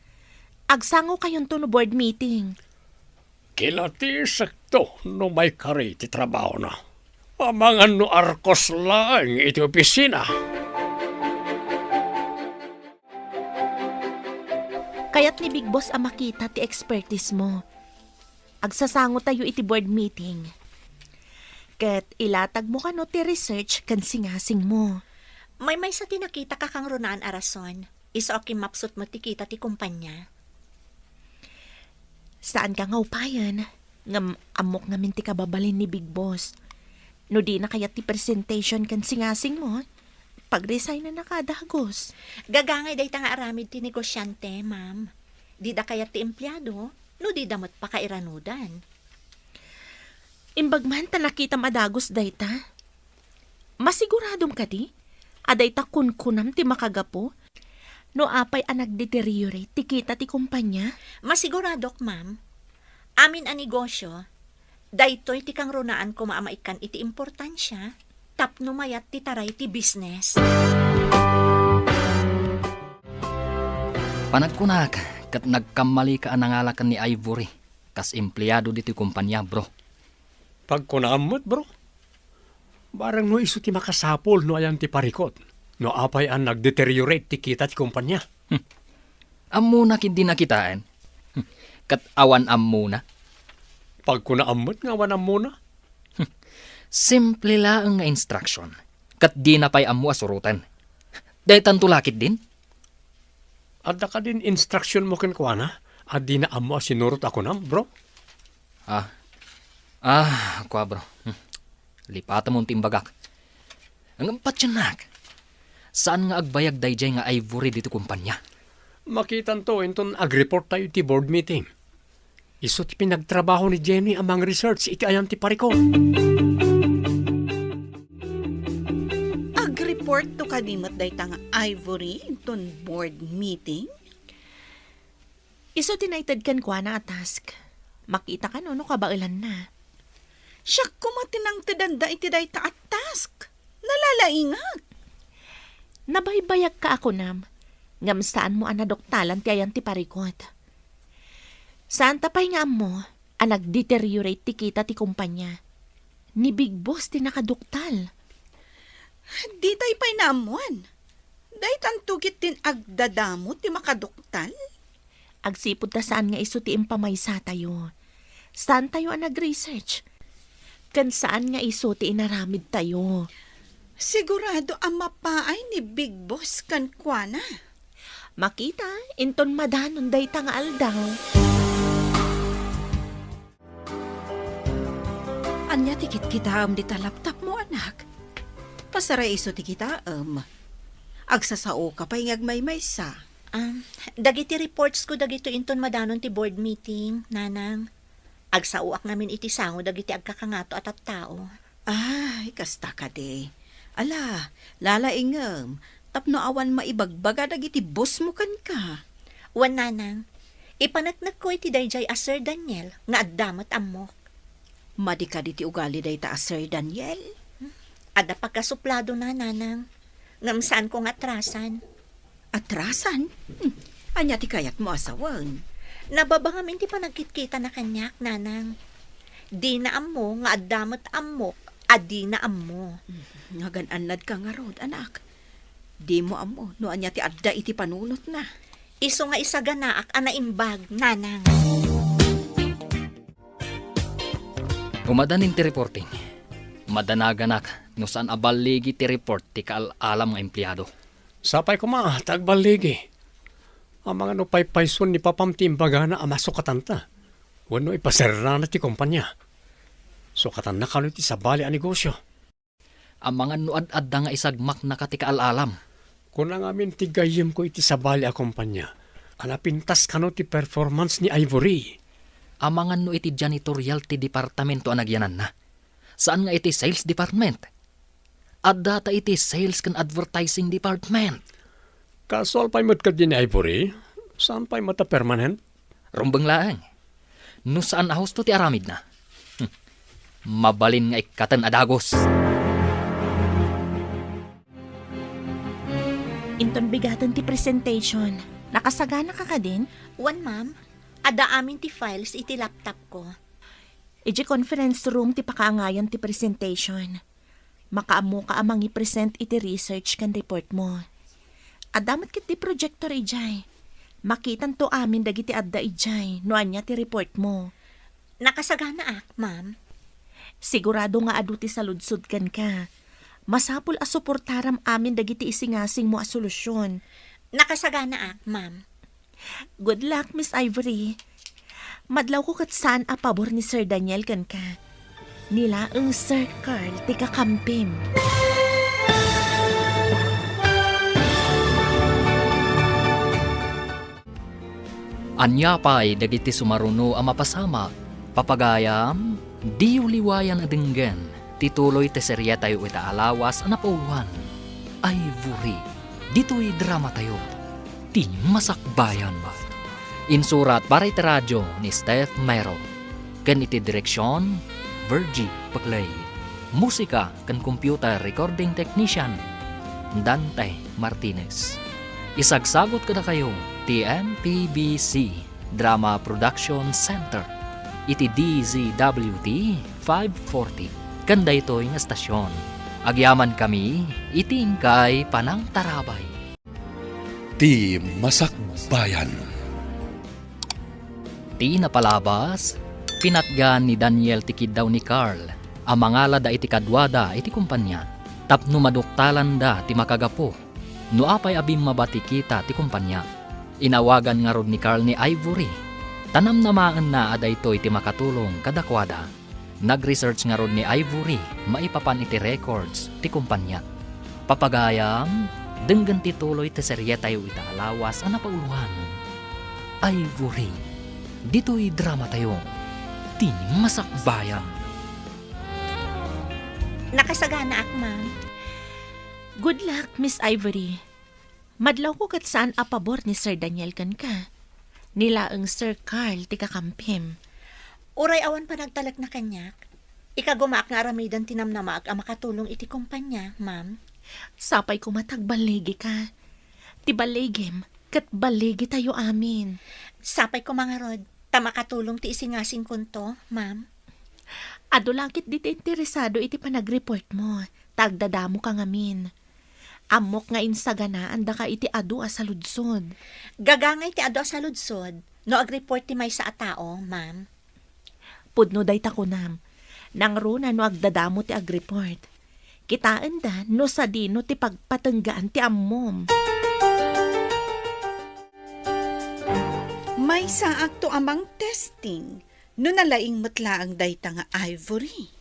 H: Agsango kayon to no board meeting.
C: Kilati sakto no may kari ti trabaho na. Amangan no arkos lang iti opisina.
H: Kaya't ni Big Boss ang makita ti expertise mo. Agsasango tayo iti board meeting. Ket ilatag mo kano ti research kan singasing mo.
E: May sa tinakita ka kang runaan arason. Iso aki mapsut mo ti kita ti kumpanya.
H: Saan ka nga upayan? Ngam amok namin ti kababalin ni Big Boss. No di na kaya ti presentation kan singasing mo, pag-resign na nakadagos.
E: Gagangay day nga aramid ti negosyante, ma'am. Di da kaya ti empleyado, no di damot pa kairanudan.
H: Imbagman ta nakita madagos dayta. Masiguradom ka di? Aday ta kunkunam ti makagapo? No apay ang nagdeteriorate ti kita ti kumpanya?
E: Masiguradok, ma'am. Amin ang negosyo, daytoy ti kang runaan ko maamaikan iti importansya, tapno mayat ti taray ti business.
B: Panagkunak, kat nagkamali ka anangalakan ni Ivory, kas empleyado dito kumpanya, bro.
C: Pagkunaamot, bro. Barang no iso ti makasapol no ayan ti parikot. No apay ang nagdeteriorate ti kita ti kumpanya.
B: Amuna kindi nakitaan. Kat awan amuna.
C: Pagkunaamot nga awan muna.
B: Simple lang nga instruction. Kat di na pay amu asurutan. Dahil tantulakit din.
C: Adda ka din instruction mo kenkwana. At di na amo sinurot ako nam, bro.
B: Kwa bro. Lipata mong timbagak. Ang patyanak. Saan nga agbayag dayjay nga Ivory dito kumpanya?
C: Makitan to, inton ag-report tayo ti board meeting. Iso ti pinagtrabaho ni Jenny amang research, iti ayan ti parikot.
G: Ag-report to kadimot dayta nga Ivory inton board meeting?
H: Iso tinited kan kwa na a task. Makita ka no kabailan na.
G: Siya kumatinang tidanda iti dayta at task. Nalalaingag.
H: Nabaybayag ka ako nam. Ngam saan mo anadoktalan ti ayan ti parikot. Saan tapay nga mo ang nag-deteriorate ti kita ti kumpanya. Ni Big Boss ti nakadoktal.
G: Di tayo pa'y naamuan. Daytan tugit din agdadamo ti makadoktal.
H: Agsipod ta saan nga iso ti impamaysa tayo. Saan tayo ang nag-research? Kan saan nga iso ti inaramid tayo.
G: Sigurado ang mapaay ni Big Boss kan kwa na.
H: Makita, inton madanon day nga aldaw.
D: Anya ti kitkitam di ta laptop mo, anak. Pasaray iso ti kita, agsasao ka pa'y ngagmaymaysa.
E: Dagiti reports ko dagito inton madanon ti board meeting, nanang. Agsauak namin iti sango dagiti agkakangato at tao.
D: Ay, kasta ka de. Ala, lalaingam. Tapno awan maibagbaga dagiti boss mo kan ka.
E: Wan nanang, ipanagnak ko iti dayjay a Sir Daniel nga addamat amok.
D: Madi ka diti ugali day ta Sir Daniel.
E: Ada pagkasuplado na, nanang. Ngam saan kong atrasan.
D: Atrasan? Anya ti kayat mo asawan.
E: Nababangamin ti pa nagkitkita na kanyak, nanang. Di na ammo, nga adamot ammok, adi na ammo.
D: Nga gananad ka nga rod, anak. Di mo amo, no anya ti adda iti panunot na.
E: Iso nga isa ganaak anaimbag, nanang.
B: Umadanin ti reporting. Madanaganak no saan abaligi ti report ti kaalalam nga empleyado.
C: Sapay ko tagbaligi. Ang mga payson ni papamtimbaga na amasukatan ta. Wano ipaserna na ti kumpanya. Sukatan na kano ti sabali a negosyo.
B: Ang mga nuad-adda nga isagmak na kati kaalalam.
C: Kung ang amin ti gayem ko iti sabali a kumpanya, anapintas kano ti performance ni Ivory.
B: Ang mga no iti janitorial ti departamento anagyanan na. Saan nga iti sales department? At data iti sales kan advertising department.
C: Kasol pa'y mat ka din ni Ivory, saan pa'y mata permanent?
B: Rumbang laang. No saan ahos to ti aramid na. Mabalin nga ikatan adagos.
H: Inton bigatan ti presentation. Nakasagana ka ka din?
E: Wan, ma'am. Ada amin ti files iti laptop ko.
H: Iji conference room ti pakaangayan ti presentation. Makaamo ka amang i-present iti research kan report mo. Adamat kit ti projector ijay. Makitan to amin dagiti adda ijay no anya ti report mo.
E: Nakasagana ma'am.
H: Sigurado nga adu ti saludsod kan ka. Masapul a suportaram amin dagiti isingasing mo a solusyon.
E: Nakasagana ma'am.
H: Good luck, Miss Ivory. Madlaw ko kat saan a pabor ni Sir Daniel kan ka. Nila ang Sir Carl ti kakampim.
B: Anya pa'y dagiti sumaruno ang mapasama. Papagayam, di uliwayan adenggan. Tituloy te serya tayo ita alawas na pauwan. Ivory, dito'y drama tayo. Ti masakbayan ba? Insurat para iti radyo ni Steph Mero. Kan iti direksyon, Virgie Paclay. Musika kan computer recording technician, Dante Martinez. Isagsagot kada kayo, ti MPBC Drama Production Center. Iti DZWT 540. Kanda ito'y nga estasyon. Agyaman kami, itingkay panang tarabay.
A: Ti masakbayan.
B: Ti napalabas, pinatgan ni Daniel tikid daw ni Carl, ang mangala da iti kadwada iti kumpanya. Tapno maduktalan da ti makagapo, no apay abim mabati kita ti kumpanya. Inawagan nga rod ni Carl ni Ivory. Tanam namaan na aday ito iti makatulong kadakwada. Nag-research nga rod ni Ivory, maipapan iti records ti kumpanya. Papagayam, denggan tituloy ti serye tayo ita alawas ang napauluhan. Ivory, dito'y drama tayo. Ti masakbayan.
E: Nakasagana ma'am.
H: Good luck, Miss Ivory. Madlaw ko kat saan a pabor ni Sir Daniel kan ka. Nila ang Sir Carl ti kakampim.
E: Uray awan pa nagtalak na kanyak. Ikagumaak nga aramidan tinamnamaak ang makatulong iti kumpanya, ma'am.
H: Sapay ko matagbaligi ka. Ti baligim, kat baligi tayo amin.
E: Sapay ko mga rod, tamakatulong ti isingasing kunto, ma'am.
H: Ado langkit di ti interesado iti panag-report mo. Tagdadamo ka ngamin. Amok nga insaganaan da ka iti adu a saludsod.
E: Gagangay ti ado sa ludsod, no ag-report ti may sa atao, ma'am.
H: Pudno day takunam. Nang runa no agdadamo ti ag-report. Kitaan da no sa dino ti pagpatenggaan ti ammom.
G: May saak to amang testing. No nalaing matlaang dayta nga Ivory.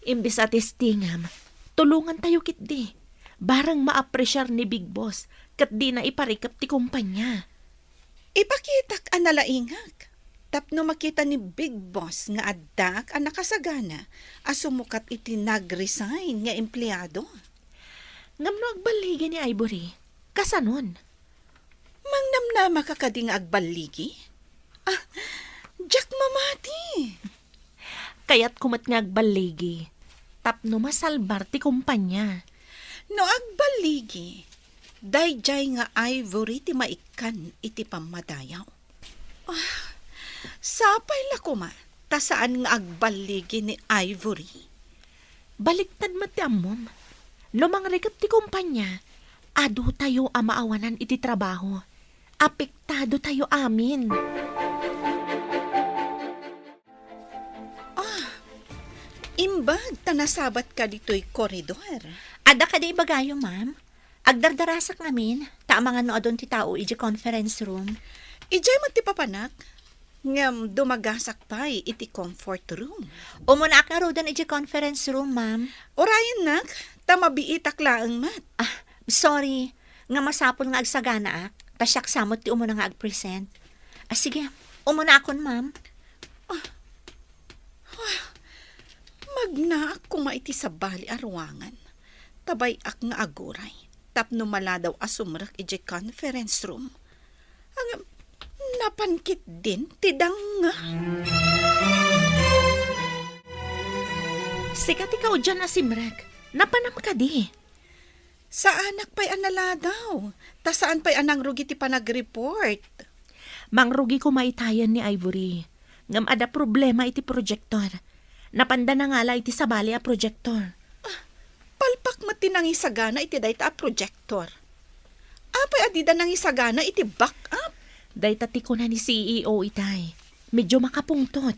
H: Imbis a testingam, tulungan tayo kitdi. Barang maapresyar ni Big Boss kat di na iparikap ti kumpanya.
G: Ipakitak ang nalaingag. Tapno makita ni Big Boss nga addak ang nakasagana asumukat iti nag-resign nga empleyado.
H: Ngamno agbaligi ni Ivory. Kasanon?
G: Mangnamnama ka kading agbaligi? Jack mamati.
H: Kaya't kumat nga agbaligi. tapno masalbar ti kumpanya.
G: No agbaligi, dayjay nga Ivory ti maikan iti pamadayaw. Sapay la kuma, ta saan nga agbaligi ni Ivory?
H: Baliktad mo ti ammom. No mangrikap ti kumpanya, adu tayo amaawanan iti trabaho. Apektado tayo amin.
G: Imbag, tanasabat ka dito'y koridor.
E: Ada ka di bagayo, ma'am. Agdardarasak ngamin, ta mga no adon ti tao iji conference room.
G: Ijay man ti papanak, ngam dumagasak pa'y iti comfort room.
E: Umuna ka rodan iji conference room, ma'am.
G: Orayan nak, tamabiitak laang mat.
E: Sorry, nga masapol nga agsagana ak, tasyak samot ti umuna nga agpresent. Sige, umuna akon, ma'am.
G: Magnaak kumaiti sa bali arwangan. Tabay ak nga aguray. Tapno maladaw asumrak iji conference room. Ang napankit din tidang nga.
H: Sikat ikaw dyan asimrek. Napanam ka di.
G: Sa anak pa'y analadaw. Ta saan pa'y anang rugi ti panag-report.
H: Mangrugi ko maitayan ni Ivory. Ngam ada problema iti projector. Napanda na nga la iti sabali a projector.
G: Palpak mati nang isagana iti dayta a projector. Apay adida nang isagana iti backup.
H: Dayta ti ko na ni CEO itay. Medyo makapungtot.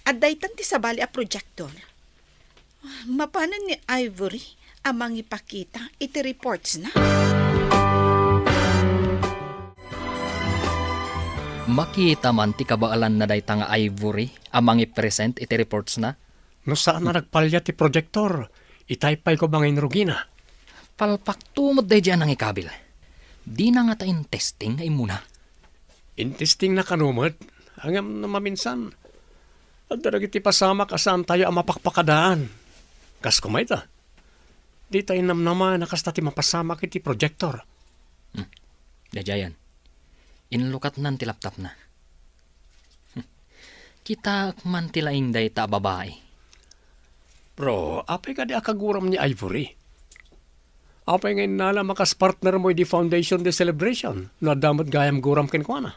G: Adaytan ti sabali a projector. Mapanan ni Ivory amang ipakita iti reports na.
B: Makita man ti kabaalan na dayta nga Ivory amang i-present iti reports na.
C: No saan na nagpalya ti projector? Itaypay ko bangin rugina.
B: Palpaktumod day dyan ang ikabil. Di na nga tayo testing ay muna.
C: Intesting na kanumot, hanggang na maminsan. At daragiti pasama kasaan tayo ang mapakpakadaan. Kas kumay ta. Di tayo namnaman nakasta ti mapasama kiti projector.
B: Dajayan. Inlukat nan ti laptop na. Kita man tilaing day ta babae.
C: Bro, apay ka di akaguram ni Ivory. Apay ngayon nala makas partner mo di Foundation de Celebration na damot gayam guram kenkwana.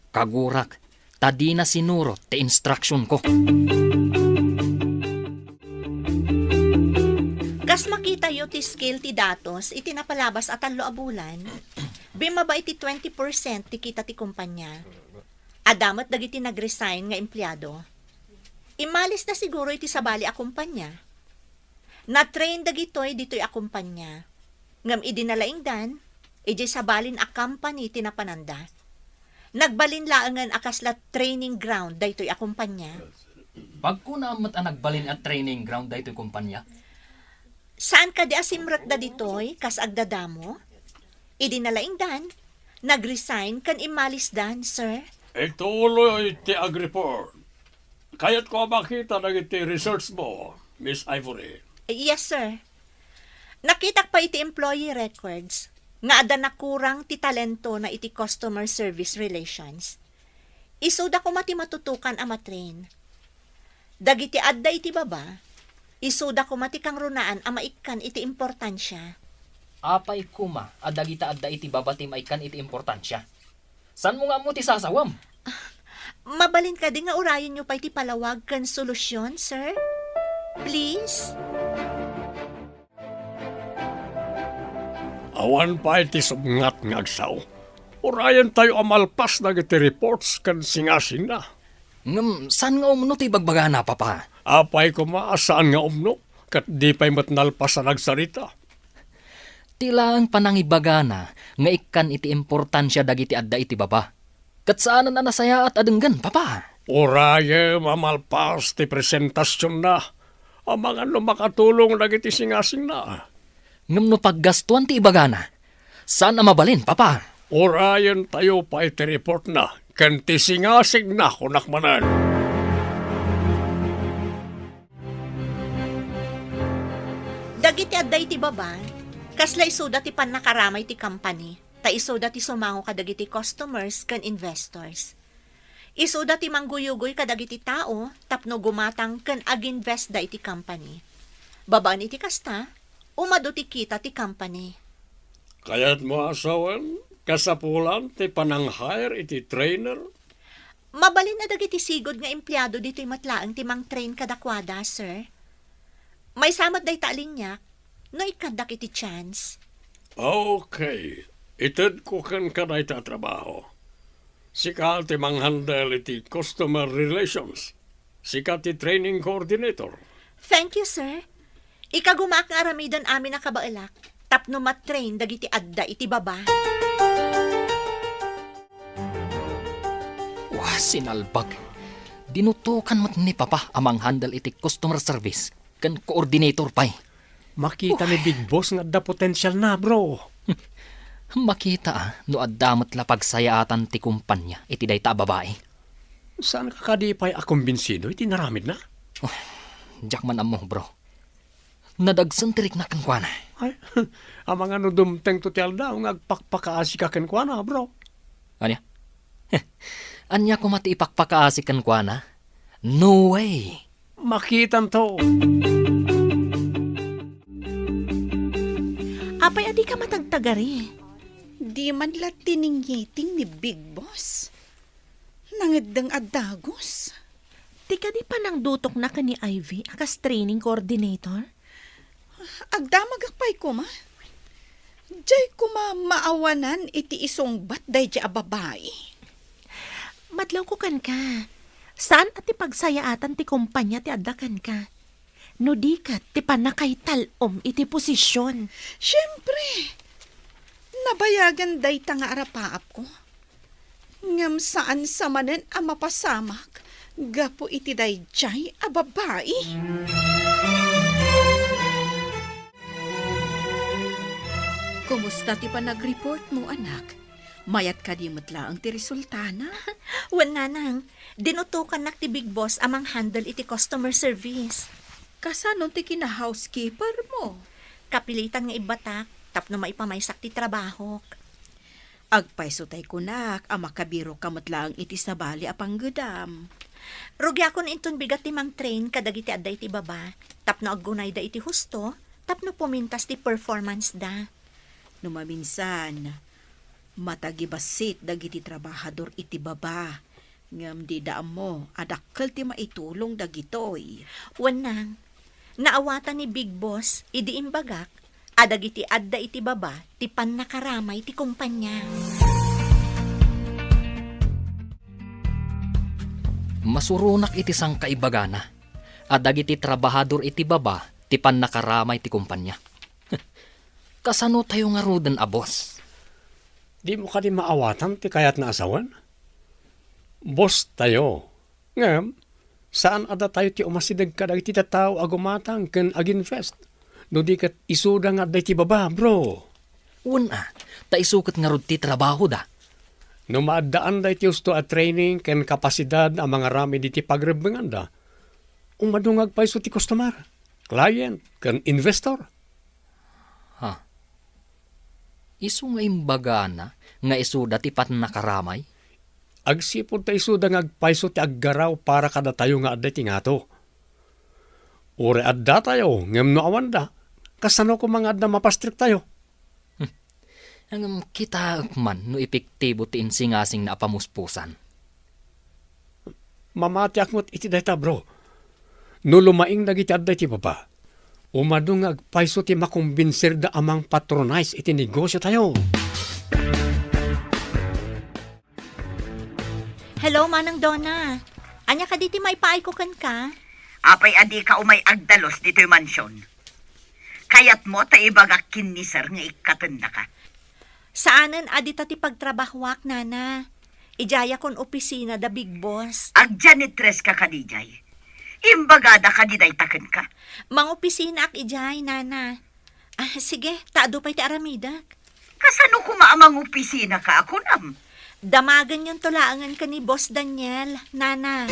B: Kagurak. Tadi na sinuro ti instruction ko.
E: Kas makita yo ti skill ti datos, iti napalabas at anlo abulan, bimaba iti 20% ti kita ti kumpanya. Adamat dagiti nag-resign nga empleyado. Imalis na siguro iti sabali a kumpanya. Na-train dagitoy ditoy a kumpanya. Ngam idinalaing dan, iti sabalin a company ti napananda. Nagbalin laangan akasla training ground daytoy a kumpanya.
B: Pagkunamat ang nagbalin at training ground daytoy kumpanya.
E: Saan ka di asimrat da ditoy kas agdadamo? Idinalaing dan, nag-resign kan imalis dan, sir.
C: Ituloy ti ag-report. Kaya't ko makita na iti research mo, Miss Ivory.
E: Yes, sir. Nakitak pa iti employee records nga ada na kurang ti talento na iti customer service relations. Isuda ko mati matutukan a matrain. Dagiti adda iti baba, isuda ko mati kang runaan a maikan iti importansya.
B: Apay kuma, adagita adda iti babati maikan iti importansya. San mo nga mo ti sasawam?
E: Mabalin ka di nga urayon nyo pa iti palawag kan solusyon, sir? Please?
C: Awan pa iti subngat nga agsaw. Urayan tayo amalpas na iti reports kan singasing na.
B: Ngam, san nga umno ti bagbagana, papa?
C: Apay ko maasaan nga umno, kat di pa'y matnalpas sa nagsarita.
B: Tila ang panangibagana nga ikan iti importansya dagiti adda iti baba. Kat saan na nasaya at adenggan, papa?
C: Uraye mamalpas ti presentasyon na. Ang mga makatulong dagiti singasing na.
B: Ngam no paggastuan ti ibagana. Saan na mabalin, papa?
C: Urayan tayo pa iti report na, kan ti singasing na kunakmanan.
E: Dagiti adday ti baba, kasla isuda ti panakaramay ti company, ta isuda ti sumango kadagiti customers kan investors. Isuda ti mangguyugoy kadagiti tao, tapno gumatang ken aginvest da iti company. Babaan iti kasta, umado ti kita ti company.
C: Kaya't mo asawan, kasapulan ti panang-hire iti trainer.
E: Mabalin na dagiti sigod nga empleyado dito'y matlaang ti mang-train kadakwada, sir. May samat day talinyak, no ikadak iti chance.
C: Okay, ited ko kan kaday ta trabaho. Sika ti manghandle iti customer relations. Sika ti training coordinator.
E: Thank you, sir. Ikagumak nga aramidan amin na kabailak, tapno matrain dagiti adda iti baba.
B: Wah, sinalbag. Dinutukan mat ni Papa amang handle iti customer service kan coordinator pay.
C: Makita ni Big Boss nga da potential na, bro.
B: Makita no addamat la pagsayaatan ti kumpanya iti dayta babae.
C: Saan ka kadipay akumbinsido iti naramid na?
B: Diyak man amo, bro. Nadagsan tirik na kang kuana.
C: Ay, amang ano dumteng tutel daw nga agpakpakaasi ka ken kuana, bro.
B: Anya? Anya ko mati ipakpakaasi kan kuana? No way.
C: Makitan to.
H: Apay adi ka matagtagari.
G: Di man la tiningyiting ni Big Boss. Nangadang adagos.
H: Di ka di pa nang dutok na ka ni Ivy akas training coordinator?
G: Agdamagakpay ko ma. Diyay ko maawanan iti isong batday di ababay.
H: Madlaw ko kan ka. Saan at ipagsayaatan ti kumpanya ti addakan ka? No di ka ti panakay talom iti posisyon.
G: Siyempre, nabayagan day ta nga arapaap ko. Ngam saan sa manen ang mapasamak, gapo iti day jay ababay.
D: Kumusta ti pa nag-report mo, anak? Mayat ka di matla ang ti resultana?
E: Wan nanang, dinutukan nak ti Big Boss amang handle iti customer service.
D: Kasano ti kina-housekeeper mo?
E: Kapilitan nga ibatak, tapno maipamaysak ti trabaho.
D: Agpaisutay ko nak, ang makabiro kamatlang iti sabali apang gudam.
E: Rugya ko na inton bigat ti mang train kadagiti adda iti baba, tapno aggunay da iti husto, tapno pumintas ti performance da.
D: Numaminsan, matagibasit dagiti trabahador iti baba. Ngam di daam mo, adakkel ti maitulong dagitoy.
E: Wanang, naawatan ni Big Boss, idi imbagak, adagiti adda iti baba, ti pannakaramay ti kumpanya.
B: Masurunak iti sang kaibagana. Adagiti trabahador iti baba ti pannakaramay ti kumpanya. Kasano tayo nga rudan abos?
C: Di mo ka di maawatan ti kayat na asawan? Boss tayo. Ngam, saan ada tayo ti umasidag ka dagiti tataw agumatang ken aginvest? No di kat isuda nga day ti baba, bro.
B: Una, taisukat nga rud ti trabaho da.
C: No maadaan day ti usto at training ken kapasidad ang mga rami di ti pagrebengan da. Umadungag pa iso ti customer, client, ken investor.
B: Ha? Isu nga imbagana nga isuda ti pannakaramay?
C: Agsipod ta isuda nga agpaiso ti aggaraw para kada tayo nga adda ti ngato. Ure adda tayo, ngem no awan da. Kasano ko mga adda mapastrik tayo?
B: Ang kita man no epektibo ti insingasing na apamuspusan.
C: Mamati akmot iti dayta, bro. No lumaing dagiti adda ti baba. Umadung nga agpaiso ti makumbinser da amang patronize iti negosyo tayo.
E: Hello, Manang Donna. Anya ka diti maipaay ko kan ka?
F: Apay adi ka umay agdalos dito'y mansyon. Kayat mo ta ibagak kinisar nga ikatanda ka.
E: Saanan adita ti pagtrabahwak, nana? Ijaya kon opisina da Big Boss.
F: Agjanitres ka kadijay. Imbagada ka diday taken ka.
E: Mang opisina ak ijay, nana. Sige, taado pa'y ti aramidak.
F: Kasano kumaamang opisina ka ako nam?
E: Damagan yung tulaangan ka ni Boss Daniel, nana.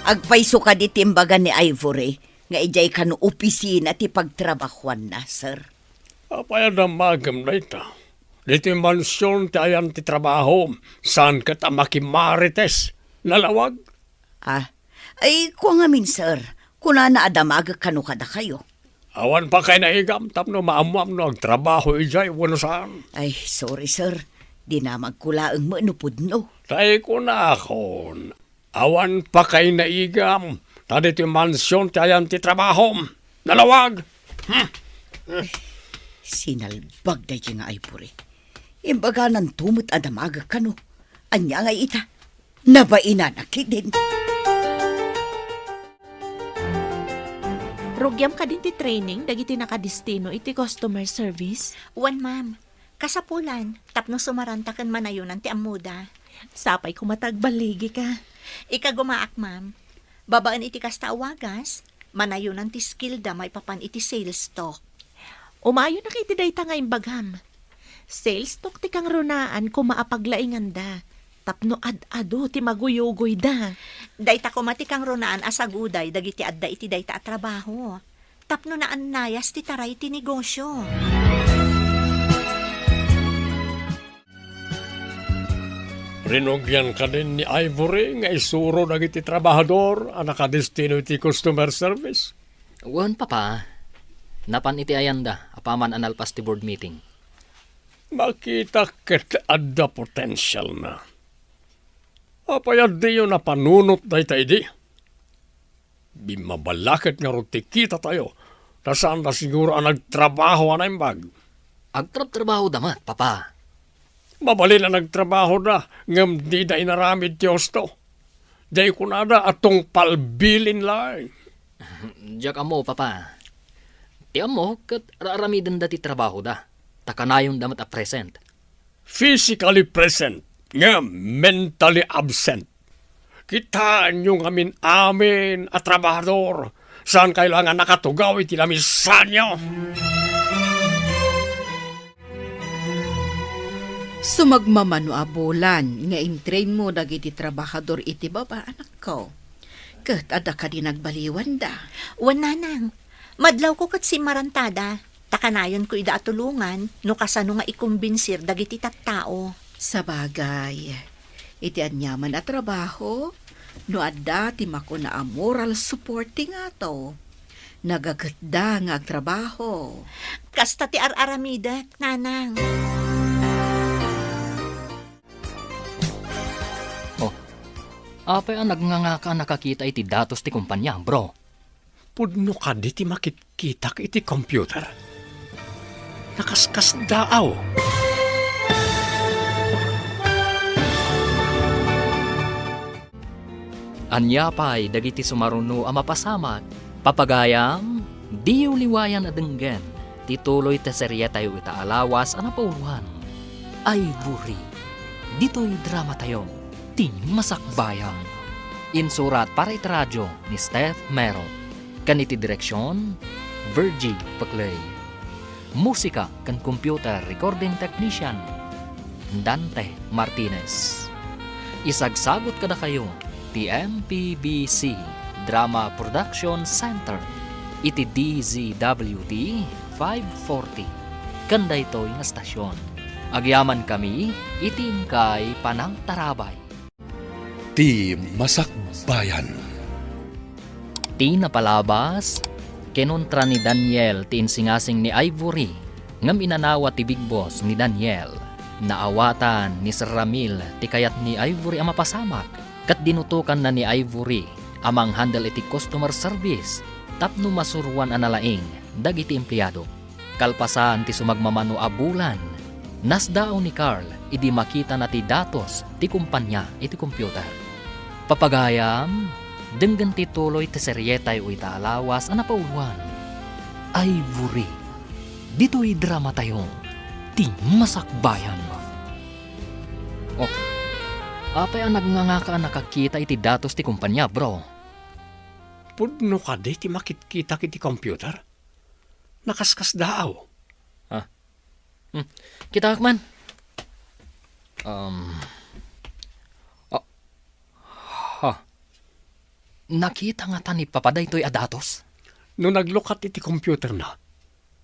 F: Agpaiso ka di timbaga ni Ivory, nga ijay ka no opisina ti pagtrabahuan na, sir.
C: Apaya da magam na ita. Dito yung mansyon ti ayan ti trabaho. Saan ka ta makimarites? Nalawag?
F: Ay, kung amin, sir, kuna na adamag kano kada kayo.
C: Awan pa kay naigam. Tapno maamuam no ang trabaho ijay. Wano saan?
F: Ay, sorry, sir. Di na magkulaang manupod, no.
C: Tay ko na akon. Awan pa kay naigam. Tadi ti mansyon ti ayan ti trabaho. Nalawag!
F: Sinalbag da nga Ivory. Imbaga ng tumot adamaga kano. Anya nga ita. Nabainan akidin.
H: Rugyam ka din ti training, dagiti nakadistino iti customer service.
E: Wan, ma'am. Kasapulan, tapno sumarantakan manayunan ti amuda.
H: Sapay ko matagbaligi ka.
E: Ika gumaak, ma'am. Babaan iti kasta awagas, manayunan ti skill da may papan iti sales talk.
H: Umayo na kay ti dayta nga imbagam. Sales talk ti kang runaan ko maapaglaingan da. Tapno ad-ado ti maguyugoy da.
E: Dayta ko mati kang runaan asaguday dagiti adda iti dayta at trabaho. Tapno na annayas ti taray ti negosyo.
C: Rinugyan ka din ni Ivory nga isuro dagiti trabahador ang nakadestino iti customer service.
B: Wan papa, napan iti ayanda, apaman analpas ti board meeting.
C: Makita ket adda potential na. Apayad di yun na panunot dahi tayo di. Bimabalakit nga ron kita tayo. Nasaan na siguro ang nagtrabaho ang imbag.
B: Agtrab-trabaho damat, papa.
C: Mabali na nagtrabaho na, ngam di na inaramid tiyosto. Day ko na da atong palbilin lang.
B: Diyak amo, papa. Ti amo, kat raramidan da ti trabaho da. Takanayon damat a present.
C: Physically present, ngam mentally absent. Kitaan yung amin at trabahador. Saan kailangan nakatugaw iti lamisan nyo?
D: Sumagmamano abulan, nga in-train mo dagiti trabahador iti baba, anak ko. Kat ada ka din nagbaliwan da.
E: Wan, nanang. Madlaw ko kat si Marantada. Takanayon ko ida atulungan no kasano nga ikumbinsir dagiti tattao.
D: Sa bagay, iti anyaman at trabaho, no adda ti mako na moral supporting ato. Nagagatda nga trabaho.
E: Kasta ti ar-aramida, nanang.
B: Apay ang nagnganga nakakita iti datos ti kumpanya, bro.
C: Pudno ka di ti makikita iti computer. Nakaskas daaw.
B: Anya pa'y dagiti sumaruno ang mapasamak. Papagayam, di uliwayan adenggen. Tituloy ta serye tayo itaalawas ang napauluhan. Ivory, dito'y drama tayo. Ti masakbayan. Insurat para itradyo ni Steph Mero. Kaniti direksyon, Virgie Paclay. Musika kan computer recording technician, Dante Martinez. Isagsagot kada kayo, ti MPBC Drama Production Center. Iti DZWD 540. Kanda ito'y nga stasyon. Agyaman kami, itingkay panang tarabay.
A: Ti Masakbayan.
B: Ti napalabas, kinontra ni Daniel ti insingasing ni Ivory, ngam inanawa ti Big Boss ni Daniel. Naawatan ni Sir Ramil ti kayat ni Ivory ang mapasamak, kat dinutukan na ni Ivory amang handle iti customer service, tapno masuruan analaing dagiti empleyado. Kalpasan ti sumagmamano abulan, nasdao ni Carl idi makita na ti datos ti kumpanya iti computer. Papagayam, denggan ti tuloy ti seryetay o itaalawas ang napauluan. Ivory, dito'y drama tayo, ti masakbayan. Apay ang nagnganga nakakita iti datos ti kumpanya, bro.
C: Pudno ka di ti makikita iti computer. Nakaskas daaw.
B: Kita man. Nakita nga ta ni papaday to'y adatos.
C: No naglukat iti computer na,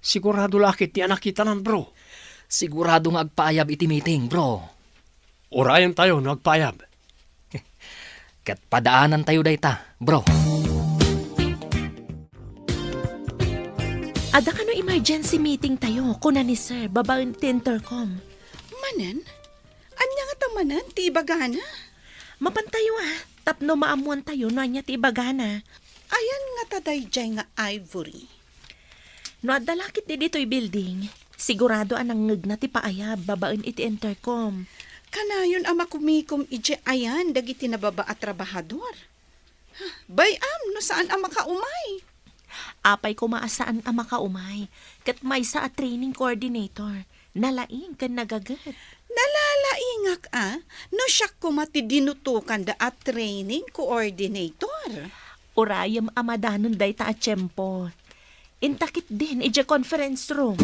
C: sigurado lakit ti nakita ng bro.
B: Sigurado nga agpaayab iti meeting, bro.
C: Urayan tayo nagpayab.
B: Kat padaanan tayo dayta, bro.
H: Ada ka no emergency meeting tayo, kuna ni sir, babaen ti intercom.
G: Manan? Anya nga tamanan, ti ibagana.
H: Mapantayo tapno maamuan tayo no anya ti ibagana.
G: Ayan nga tadayjay nga Ivory.
H: No adalakit ti dito'y building, sigurado anang ngeg na ti paayab, babaen iti intercom.
G: Kanayon ama kumikom ije ayan dagiti nababa at trabahador. Bayam no saan ama kaumay.
H: Apay ko maasaan ang makaumay, kat may sa a training coordinator, nalaing kan nagagat.
G: Nalalaingak no siya kumati dinutukan da at training coordinator.
H: Urayam amadanon day ta at tiyempo. Intakit din ije conference room.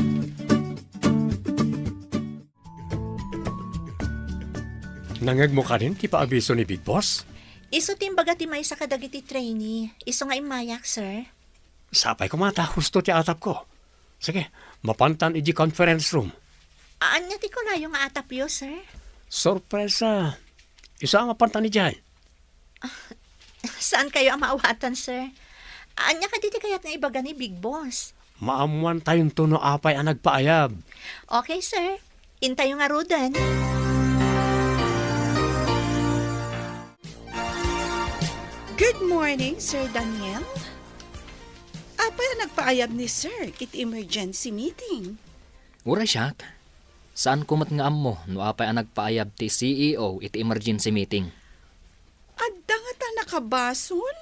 C: Nangag mo ka rin, ti paabiso ni Big Boss?
E: Iso timbaga ti may sa kadagiti trainee. Iso nga imayak, sir.
C: Sapay ko mata, husto ti atap ko. Sige, mapantan iji conference room.
E: Anya ti ko na yung atapyo, sir.
C: Sorpresa. Isa nga pantan ni Jai.
E: Saan kayo ang maawatan, sir? Anya ka diti kayat nga ibaga ni Big Boss.
C: Maamuan tayong tuno apay ang nagpaayab.
E: Okay, sir. Intay yung arudan.
G: Good morning, Sir Daniel. Apay ang nagpaayab ni Sir kit emergency meeting.
B: Uray siyak. Saan kumat nga ammo no apay ang nagpaayab ti CEO iti emergency meeting?
G: Adda nga ta nakabasol.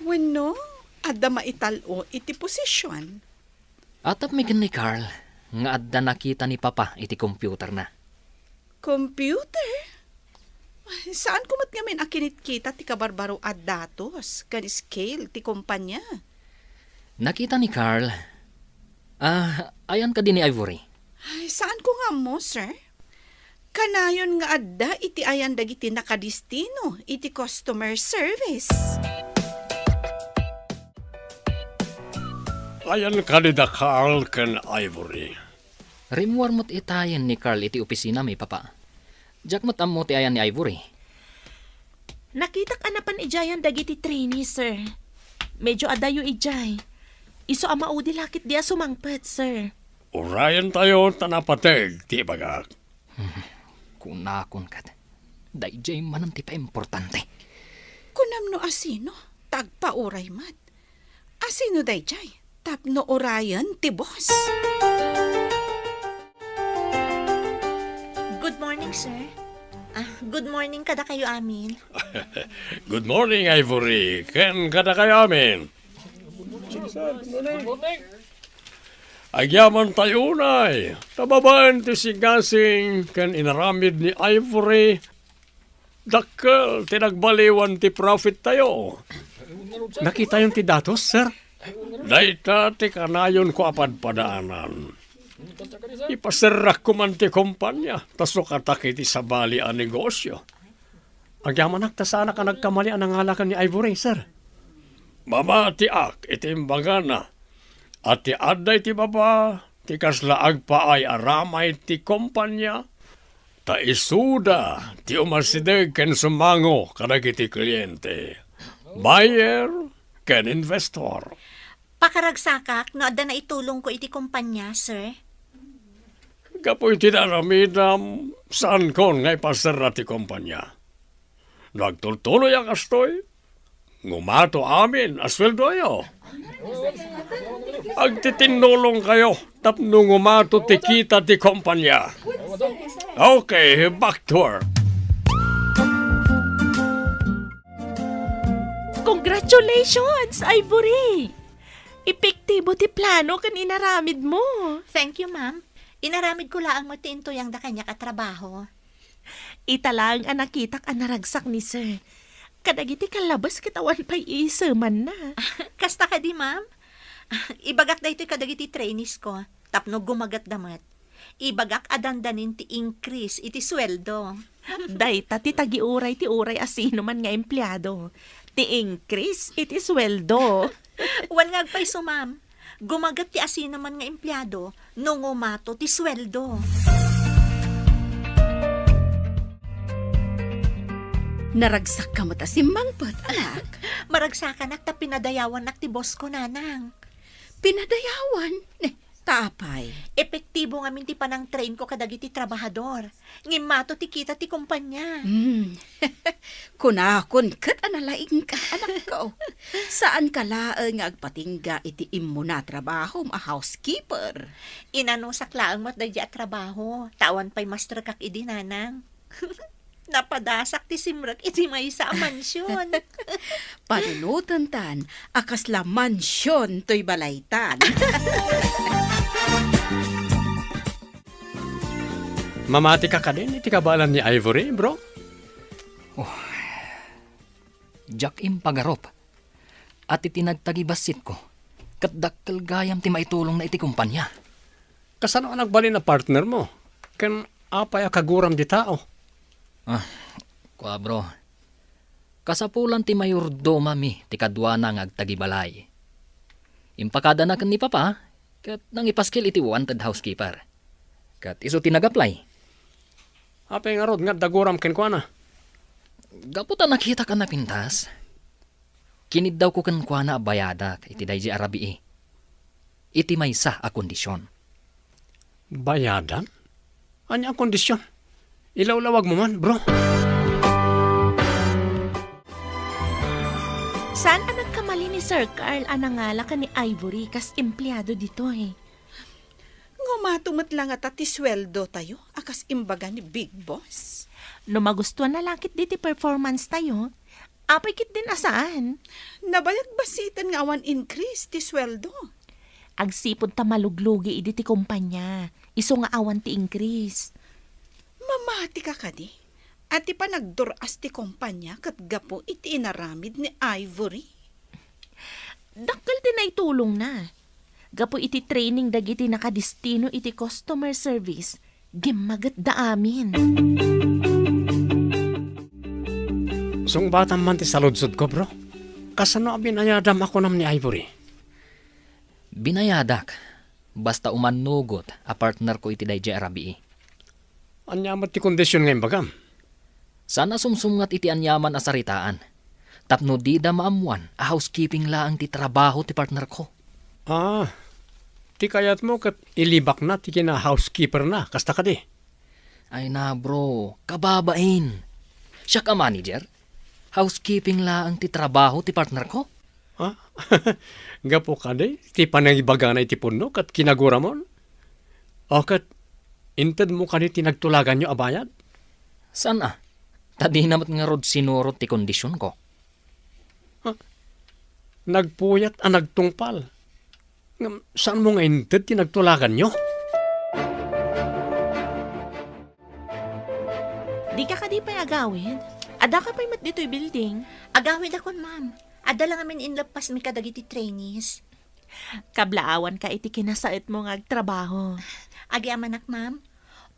G: Wano, adda maitalo iti posisyon.
B: Atap mi ni Carl, nga adda nakita ni Papa iti computer na.
G: Computer? Saan kumat nga men akinit kita ti kabarbaro at datos, kan scale ti kumpanya?
B: Nakita ni Carl. Ayan ka din ni Ivory.
G: Ay, saan ko nga mo, sir? Kanayon nga adda iti ayan dagiti nakadistino, iti customer service.
C: Ayan ka ni da Carl kan Ivory.
B: Rimuar mo't itayan ni Carl iti opisina may Papa. Jack mo't ammo ti ayan ni Ivory.
H: Nakitak anapan ijayan dagiti trainee, sir. Medyo adayo ijay. Iso ama udi lakit dia sumangpet, sir.
C: Urayan tayo tanapateg, ti bagak.
B: Kunakon kat. Dayjay manan ti pa importante.
G: Kunam no asino, tagpauray mat. Asino dayjay, tapno orayan ti boss.
E: Good morning, sir. Good morning kada kayo amin.
C: Good morning, Ivory. Ken kada kayo amin. Agyaman tayo nay. Tababaan ti sigasing ken inaramid ni Ivory. Dakkel, tinagbaliwan ti profit tayo. Nakita yung ti datos, sir? Dayta ti kanayon ko apadpadaanan. Ipaserak ko man ti kumpanya, taso kataki ti sabali ang negosyo. Agyaman ta sana ka nagkamali ang nangalakan ni Ivory, sir. Baba ti ak, itimbaga na. At ti aday ti baba, ti kaslaag pa ay aramay ti kumpanya. Ta isuda, ti umasideg ken sumango kadagiti kliyente. Buyer ken investor.
E: Pakaragsakak, no adda na itulong ko iti kumpanya, sir.
C: Kapoy tinaramidam saan kon ngay pasera ti kumpanya. Nagtultuloy ang astoy. Ngumato amin asweldo yo. Agtitinulong kayo tapno ngumato ti kita ti kumpanya. Okay, back to work.
H: Congratulations, Ivory! Epektibo ti plano kan inaramid mo.
E: Thank you, ma'am. Inaramid ko laang mo tinto yang da kanya katrabaho.
H: Italang ang nakitak ang naragsak ni sir. Kadagiti kalabas kitawan pa'y isaman na.
E: Kasta ka di, ma'am? Ibagak da ito kadagiti trainees ko. Tapno gumagat damat. Ibagak adandanin ti increase iti sweldo.
H: Dayta ti tagiuray ti uray asino man nga empleyado. Ti increase iti sweldo.
E: Wan nga agpay so, ma'am. Gumagat ti asin naman nga empleyado, nung umato ti sweldo.
D: Naragsak ka mo ta si Mangpot, anak.
E: Maragsakan at ta pinadayawan nak ti boss ko, nanang.
D: Pinadayawan. Tapay.
E: Epektibo nga min ti panang train ko kadagiti trabahador. Ngimato ti kita ti kumpanya.
D: Kunakon kat analaing ka, anak ko. Saan ka laeng nga agpatingga iti imo na trabaho, a housekeeper?
E: Inano saklaang mat daydi at trabaho. Tawan pa'y master kak idi, nanang. Napadasak ti simrak iti may sa mansyon.
D: Panunutan tan, akas la mansyon to'y balaytan.
C: Mamati ka din, iti kabalan ni Ivory, bro.
B: Jack impagarop. At itinagtagibasit ko. Katdakkel gayam ti maitulong na iti kumpanya.
C: Kasano ang nagbalin na partner mo? Kan apay kaguram di tao.
B: Kwa bro. Kasapulan ti mayordoma mi ti kadwana nga agtagibalay. Impakada na ni papa, kat nang ipaskil iti wanted housekeeper. Kat iso tinag-apply.
C: Apay nga rod nga daguram kenkwana.
B: Gaputa nakita ka na pintas. Kinid daw ko kenkwana bayada iti dayji arabi. Iti maysa a kondisyon.
C: Bayadan? Anya ang kondisyon? Ilawlawag mo man, bro.
H: Saan ang nagkamali ni Sir Carl anangala ka ni Ivory kas empleyado dito eh?
G: Ngumatumat lang at ati sweldo tayo, akas imbaga ni Big Boss.
H: No magustuhan na langkit diti performance tayo, apay kit din asaan.
G: Nabayag basitan nga awan increase ti sweldo.
H: Agsipod ta maluglugi idi ti kumpanya, iso nga awan ti increase.
G: Mamati ka kadi. At pa nagduras ti kumpanya kat gapo iti inaramid ni Ivory.
H: Dakkel din ay tulong na. Gapo iti training dagiti nakadistino iti customer service, gimagat da amin.
C: Sung batang man ti saludsod ko, bro. Kasano binayadam ako nam ni Ivory?
B: Binayadak. Basta umanugot a partner ko iti dayji arabi.
C: Anya ti kondisyon ngayon bagam?
B: Sana sumsumngat iti anyaman asaritaan. Tapno di da maamuan a housekeeping laang ti trabaho ti partner ko.
C: Ti kayat mo kat ilibak na ti kina housekeeper na, kasta ka di.
B: Ay na bro, kababain. Siya ka manager? Housekeeping laang ti trabaho ti partner ko?
C: Gapo ka di, ti panangibaga na iti puno kat kinagura mo? O kat inted mo ka di tinagtulagan nyo abayad?
B: Saan ah? Tadi namat nga rod sinurot ti kondisyon ko.
C: Nagpuyat ang nagtungpal. Saan mo nga inted tinagtulagan nyo?
H: Di ka di pa'y agawid? Ada ka pa'y mat dito'y building?
E: Agawid akon, ma'am. Ada lang amin inlapas mi kadagiti trainees.
H: Kablaawan ka iti kinasait mo nga agtrabaho.
E: Agi amanak, ma'am.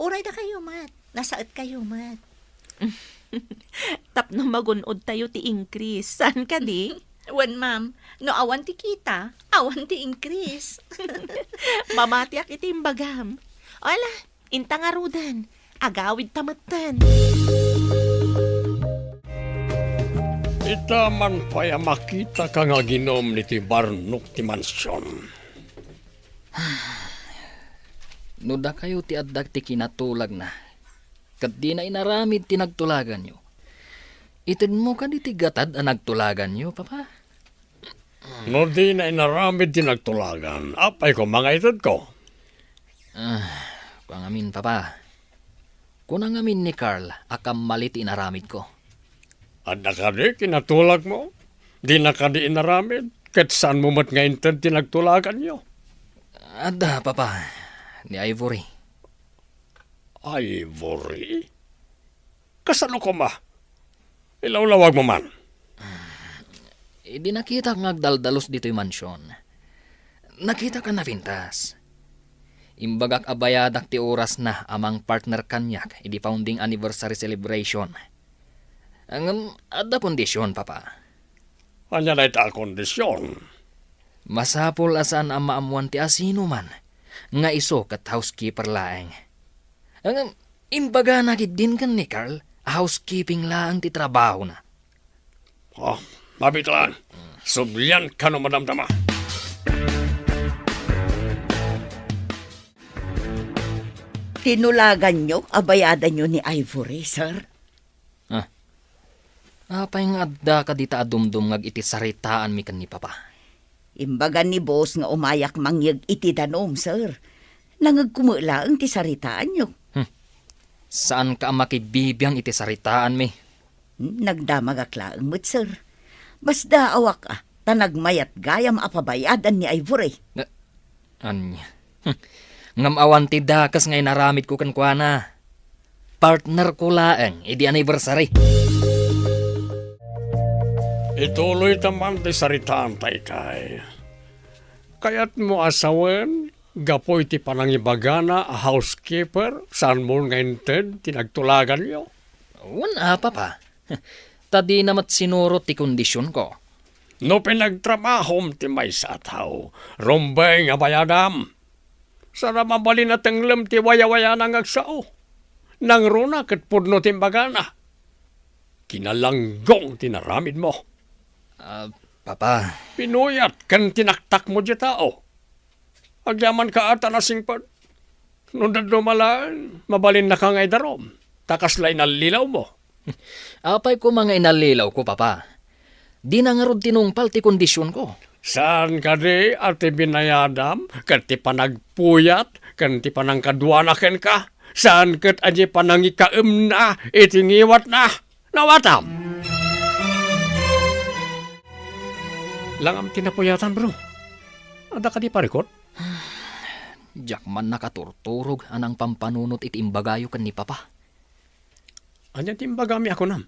E: Uray da kayo, mat. Nasaot kayo, mat.
H: Tapno magunod tayo ti increase. Saan ka di?
E: Wan, ma'am. No awan ti kita, awan ti increase.
H: Mamatiak iti imbagam. Ala, inta nga rudan. Agawid tamatan.
C: Ita man pa'y makita ka nga ginom ni ti barnok ti mansyon.
B: Nuda kayo ti addag ti kinatulag na. Kat di na inaramid ti nagtulagan nyo. Itin mo ka di ti gatad ang nagtulagan nyo, papa?
C: No di na inaramid ti nagtulagan, apay ko mga itod ko.
B: Pangamin, papa. Kunang amin ni Carl, akam malit inaramid ko.
C: At nakadi kinatulag mo, di nakadi inaramid, kat saan mo mat nga inted ti nagtulagan nyo?
B: Ada, papa. Ni Ivory.
C: Ivory? Kasano ko ma? Ilawlawag mo man.
B: Di nakita kang agdaldalos dito'y mansyon. Nakita ka na pintas. Imbagak abayadak ti oras na amang partner kanyak idi founding anniversary celebration. Ang ada kondisyon, papa.
C: Anya na ita kondisyon.
B: Masapol asan ang maamuan ti asino man, nga iso kat housekeeper laeng. Ang imbaga nakit din kan ni Carl, housekeeping laang ti trabaho na.
C: Oh, mabitlan. Sublian ka no, madamdama.
F: Tinulagan nyo, abayadan nyo ni Ivory, sir.
B: Apay nga adda ka dita adumdum ngag iti saritaan mi kan ni Papa.
F: Imbagan ni boss nga umayak mangyag iti danom, sir. Nangagkumula ang tisaritaan nyo.
B: Saan ka makibibiyang iti saritaan mi?
F: Nagdamagaklaang mo't, sir. Basda awak tanagmayat gayam apabayadan ni Ivory.
B: Anya. Ngam awan ti dakas ngay naramid ko kan kuana. Partner ko laeng, idi anniversary.
C: Ituloy taman ti saritaan taykay. Kaya't mo asawen, gapoy ti panangibagana a housekeeper, saan mo ngayon ted, tinagtulagan nyo.
B: Wala Papa. Tadi namat sinurot ti kondisyon ko.
C: No pinagtrabahom ti may sa tao, rombay nga bayadam. Sara mabalin na tenglem ti waya-waya nang agsao. Nang runa kat pudno timbagana. Kinalanggong tinaramid mo.
B: Papa,
C: Pinuyat kan tinaktak mo di tao. Agyaman ka ata na singpad. Nung malaan, mabalin na ka ngay darom. Takaslay na lilaw mo.
B: apay ko mga inalilaw ko Papa. Di na nga rod tinungpal ti kondisyon ko.
C: Saan ka di ati binayadam? Kan ti panagpuyat? Kan ti panangkadwanaken ka? Saan kat aji panangikaem na? Itingiwat na? Nawatam! Langam tinapuyatan, bro. Ada ka di parikot?
B: Diyak man nakaturturog anang pampanunot iti imbagayo kan ni Papa.
C: Anya timbagami ako nam.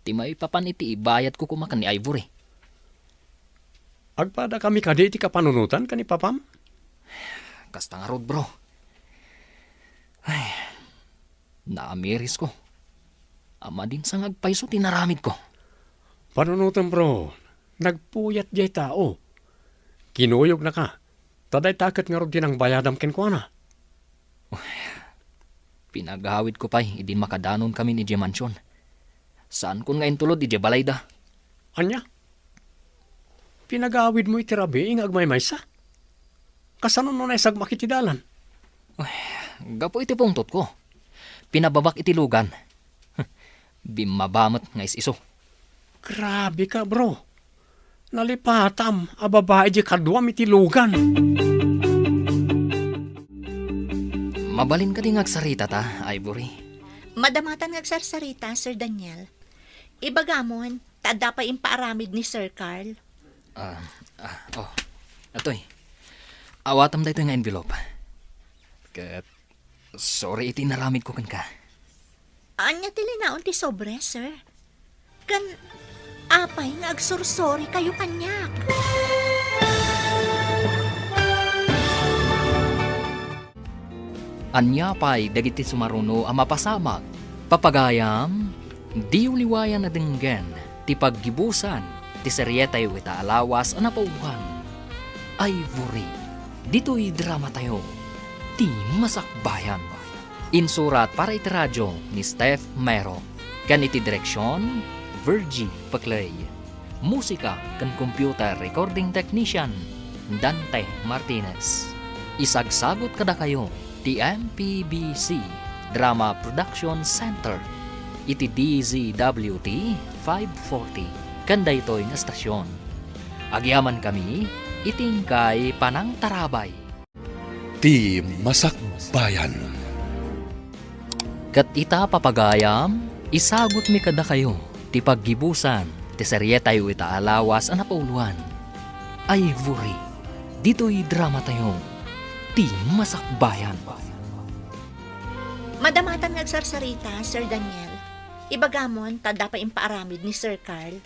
B: Ti may papan iti ibayat ko kumakan ni Ivory.
C: Agpada kami kadi iti kapanunutan ka ni papam?
B: Kasta nga rod bro. Ay, naamiris ko. Ama din sa ngagpaiso tinaramid ko.
C: Panunutan, bro. Nagpuyat jay tao. Kinuyog na ka. Taday takat nga rod din ang bayadam kenkwana.
B: Pinagawid ko pa'y idin makadanon kami ni Mansyon. Saan kun ngayon tulod ije balayda?
C: Anya? Pinagawid mo itirabi ing agmay-maysa? Kasano nun ay sagmakitidalan?
B: Gapo iti pungtot ko. Pinababak iti lugan. Bimabamot nga iso.
C: Grabe ka, bro. Nalipatam, ababae di kadwam iti lugan.
B: Mabalin ka din agsarita ta, Ivory.
E: Madamatan ngagsarsarita, Sir Daniel. Ibagamon, tada pa impaaramid ni Sir Carl.
B: Atoy. Awatam da ito nga envelope. Kat, sorry iti naramid ko kan ka.
E: Anya tilinaon ti sobre, sir. Kan, apay nga agsursori kayo kanyak.
B: Anya pa'y dagiti sumaruno ang mapasamag. Papagayam, di uliwayan na denggen, ti paggibusan, ti seryetay wita alawas ang napauhan. Ivory, dito'y drama tayo, ti masakbayan. Insurat para iti radyo ni Steph Mero. Kan iti direksyon, Virgie Paclay. Musika kan computer recording technician, Dante Martinez. Isagsagot kada kayo, ti MPBC Drama Production Center. Iti DZWT 540. Kanda ito'y nga stasyon. Agyaman kami, itingkay panang tarabay.
A: Ti Masakbayan.
B: Kat ita papagayam, isagot mi kada kayo, ti paggibusan, ti seryetay ita alawas ang napauluan. Ivory, dito'y drama tayo, ti masakbayan.
E: Madamatan ngagsarsarita, Sir Daniel. Ibagamon, tada pa impaaramid ni Sir Carl.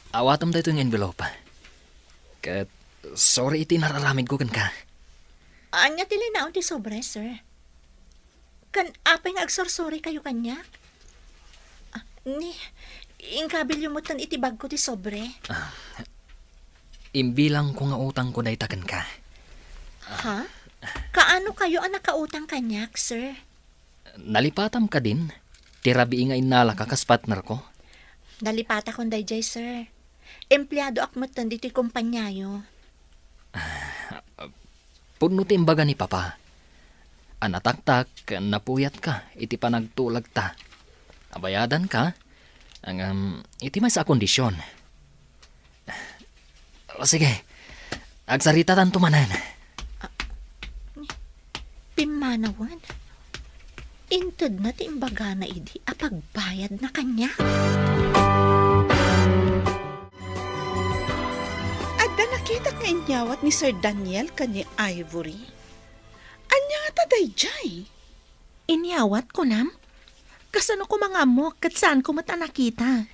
B: Awatam da ito yung envelope. Kat, sorry iti nararamid ko kan ka.
E: Anya tilinaon ti sobre, sir. Kan apay nga agsorsori kayo kanya? Ingkabil yung mutan itibag ko ti sobre.
B: Imbilang ko nga utang ko daytakan ka.
E: Ha? Kaano kayo ang nakautang kanyak, sir?
B: Nalipatam ka din. Tirabi nga inala ka kas partner ko.
E: Nalipata kong dayjay, sir. Empleyado ak mutan dito'y kumpanyayo.
B: Puno ti imbaga ni Papa. Anataktak, napuyat ka, iti panagtulag ta. Abayadan ka, ang iti may sa kondisyon. O sige, agsarita tanto manan.
E: Pimanawan. Inted na ti imbaga na idi apagbayad na kanya.
G: Adda nakita ka inyawat ni Sir Daniel kani Ivory. Anya nga taday jay.
H: Inyawat ko, nam? Kasano ko mga amok kat saan ko mata nakita?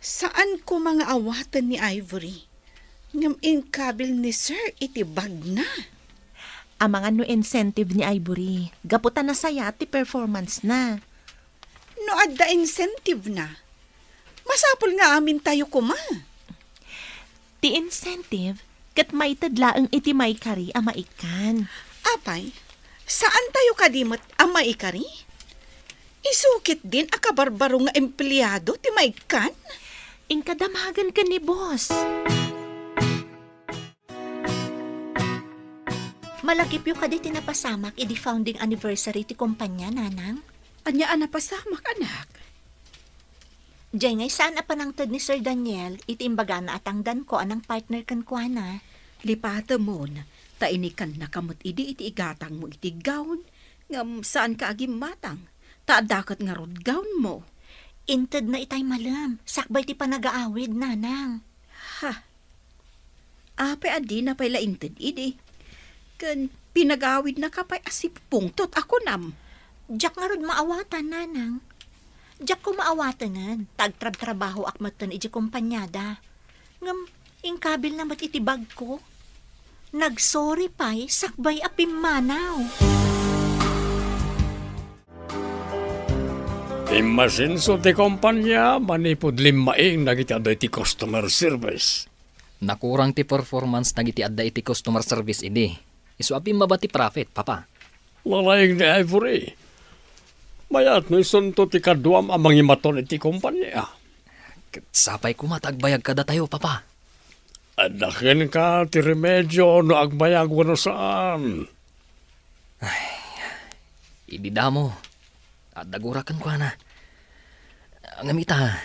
G: Saan ko mga awatan ni Ivory? Ngam inkabil ni Sir itibag na.
H: Ang mga no incentive ni Ivory, gaputan na saya ti performance na.
G: No adda incentive na. Masapol nga amin tayo kuma.
H: Ti incentive, kat may tadlaang iti may kari ang maikan.
G: Apay, saan tayo kadimot ang maikari? Isukit din a kabarbaro nga empleyado ti maikan?
H: Inkadamagan ka ni boss.
E: Malagip yung kadi tinapasamak idi founding anniversary ti kumpanya, nanang.
D: Anya pasamak, anak.
E: Diyan ngay saan apanangtad ni Sir Daniel, iti imbaga na atangdan ko anang partner kan kuana.
D: Lipata mo na, tainikan na kamot idi iti igatang mo iti gown. Ngam saan ka agim matang? Taadakat nga rod gown mo.
E: Inted na itay malam, sakbay ti panagaawid, nanang.
D: Ha? Apay adi na pala inted idi. Kan pinagawid na kapay asip pungtot ako nam.
E: Diyak nga rod maawatan, nanang. Diyak ko maawatanan, tagtrab-trabaho akmatan iji kumpanyada. Ngam, ingkabil na mat itibag ko. Nagsorry pa'y sakbay apim manaw.
C: Imasinso ti kumpanya, manipod limaing nagitado iti customer service.
B: Nakurang ti performance nagiti adda iti customer service idi. Isu api mabati profit, Papa.
C: Lalaying ni Ivory. Mayat no isunto ti kaduam amang imaton iti kumpanya.
B: Ket sapay ko matagbayag kada tayo, Papa.
C: Adakin ka ti remedyo no agbayag wano saan.
B: Idi damo. At dagurakan ko na. Ngamita,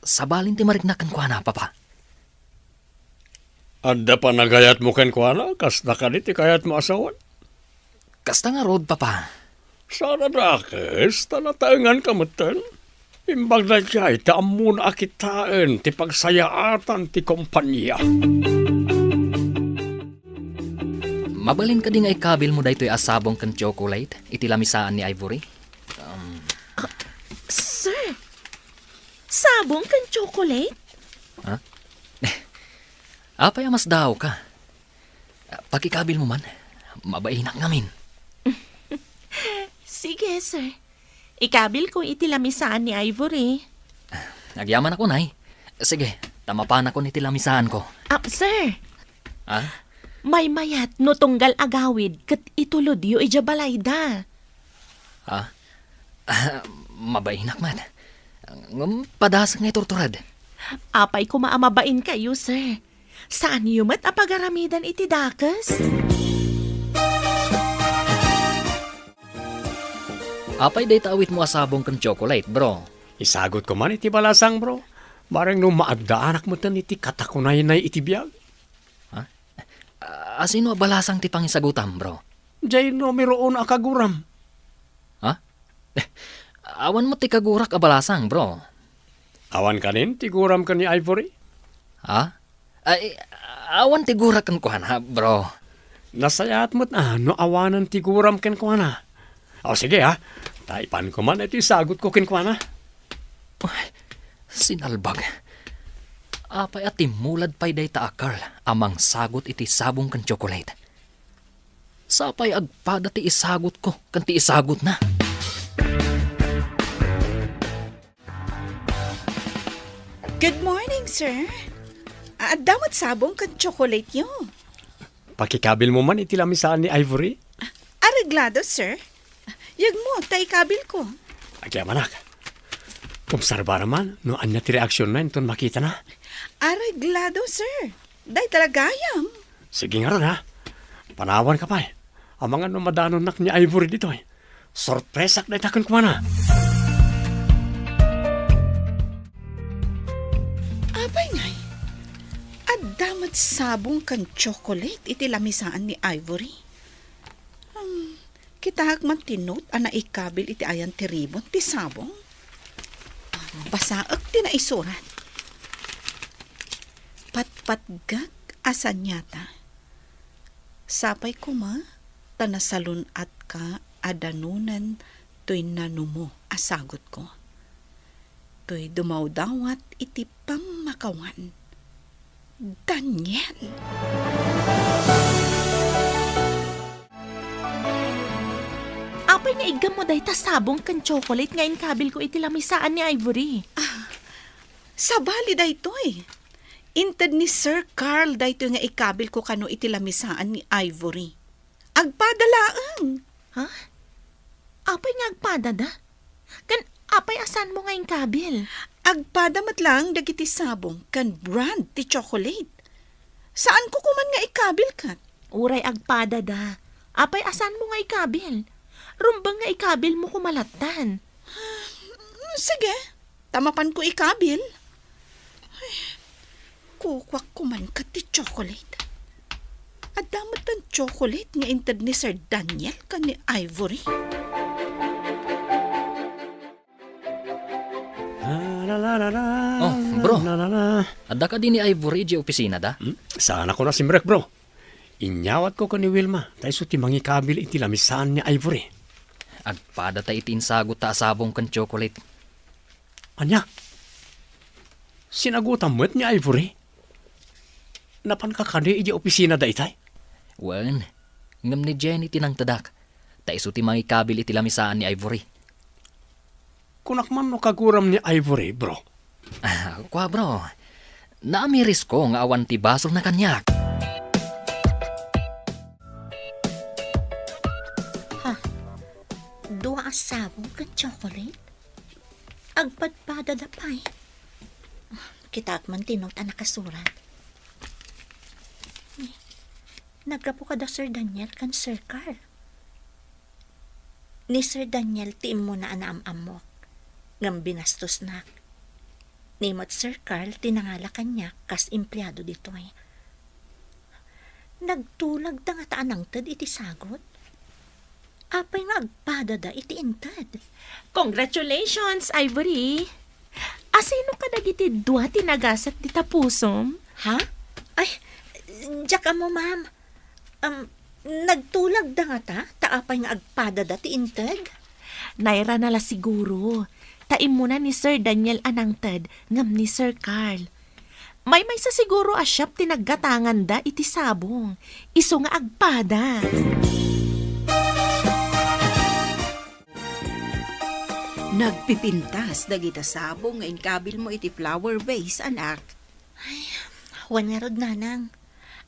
B: sabalin ti mariknakan ko na, Papa.
C: Adda pa nagayat mo ken kuana, kas nakaniti kayat mo asawan.
B: Kasta nga road, Papa.
C: Sana dakes, tanataengan kamatan. Imbag na jay, taam akitaan ti pagsayaatan ti kumpanya.
B: Mabalin ka di nga ikabil mo daytoy asabong kan chocolate, iti lamisaan ni Ivory.
H: Sir, sabong kan chocolate?
B: Apay mas daw ka. Pagkikabil mo man, mabainak ngamin.
H: Sige, sir. Ikabil ko itilamisaan ni Ivory.
B: Nagyaman ako, Nay. Sige, tamapan ako ni tilamisaan ko.
H: Sir,
B: Ha?
H: may mayat no tunggal agawid kat itulod yu ijabalayda.
B: Ha? Mabainak man. Ngam padas nga torturad.
H: Apay ko maamabain kayo, sir. Saan yumat apagaramidan iti dakas?
B: Apay day taawit mo asabong kan chocolate, bro.
C: Isagot ko man iti balasang bro. Marang nung maagdaanak mo tan iti katakunay na iti biyag.
B: Asino balasang ti pangisagutam, bro?
C: Jay numero 1 akaguram.
B: Ha? Awan mo ti kagurak abalasang, bro.
C: Awan kanin, tiguram ka ni Ivory.
B: Ha? Ay, awan ti gurak kan kuhan, ha, bro.
C: Nasayat mo't no awanan tiguram ken kwa na. O sige ha, taipan ko man iti sagot ko ken kwa na.
B: Sinalbag. Apay at timulad pa'y day taakal amang sagot iti sabong kan chocolate. Sapay agpada ti isagot ko kan ti isagot na.
G: Good morning, sir. Damot sabong kan chocolate nyo.
C: Pakikabil mo man itilamisaan ni Ivory.
G: Areglado, sir. Yag mo, tay kabil ko.
C: Agya manak. Kumsarba naman, no anya ti reaksyon na inton makita na.
G: Areglado, sir. Day talagayam.
C: Sige nga ron ha. Panawan ka pa eh. Ang mga nomadanon nak ni Ivory dito eh. Sorpresak na itakon ko na.
G: Abay ngay. Damat sabong kan chocolate iti lamisaan ni Ivory. Kitahag man tinot ana ikabil iti ayan ti ribon ti sabong. Basaak ti naisurat. Patpatgag asan yata. Sapay kuma tanasalun at ka adanunan to'y nanumo asagot ko. To'y dumawdawat iti pamakawan. Daniel.
H: Apay nga igam mo dahi ta sabong kan chocolate ngayon kabil ko itilamisaan ni Ivory.
G: Sabali da ito eh. Inted ni Sir Carl da ito nga ikabil ko kano itilamisaan ni Ivory. Agpadalaang.
H: Ha? Apay nga agpada da? Kan apay asan mo ngayon kabil?
G: Agpadamat lang dagiti sabong kan brand ti chocolate. Saan ko kuman nga ikabil kat?
H: Uray agpada da. Apay asan mo nga ikabil? Rumbang nga ikabil mo kumalatan.
G: Sige, tamapan ko ikabil. Ay, kukwak kuman kat ti chocolate. At damat ang chocolate nga inted ni Sir Daniel kan ni Ivory.
B: Oh, bro. Adda ka din ni Ivory di opisina da?
C: Sana ko na simrek bro. Inyawat ko ni Wilma. Tayo ti mangikabil iti lamisaan ni Ivory.
B: Agpada ta iti insagot ta sabong kan chocolate.
C: Anya? Sinagutan mo't ni Ivory? Napan ka kani iti opisina da itay?
B: Wen, ngam ni Jenny tinang tadak. Ta iso ti mangikabil iti lamisaan ni Ivory.
C: Kunak man no kaguram ni Ivory, bro.
B: Kwa bro, naamiris ko nga awan ti basol na kanyak.
E: Dua asabong kan chocolate? Agpadpada da pa'y. Kita man tinot ang nakasurat. Nagkapo ka da Sir Daniel kan Sir Carl. Ni Sir Daniel tiim mo na anaam-am mo. Ngam binastos na. Nimot Sir Carl tinangala kanya kas empleyado dito eh. Nagtulag da nga taanang tad iti sagot. Apay nga agpada da iti intad.
H: Congratulations, Ivory! Asino ka dagiti dua tinagasat di tapusom?
E: Ha? Ay, diyak mo ma'am. Nagtulag da nga ta? Taapay nga agpada da ti intad?
H: Naira nala siguro. Taim mo na ni Sir Daniel anangtad ngam ni Sir Carl. May sa siguro asyap tinaggatangan da iti sabong. Iso nga agpada.
D: Nagpipintas dagita sabong nga inkabil mo iti flower vase, anak.
E: Wan nga rod nanang.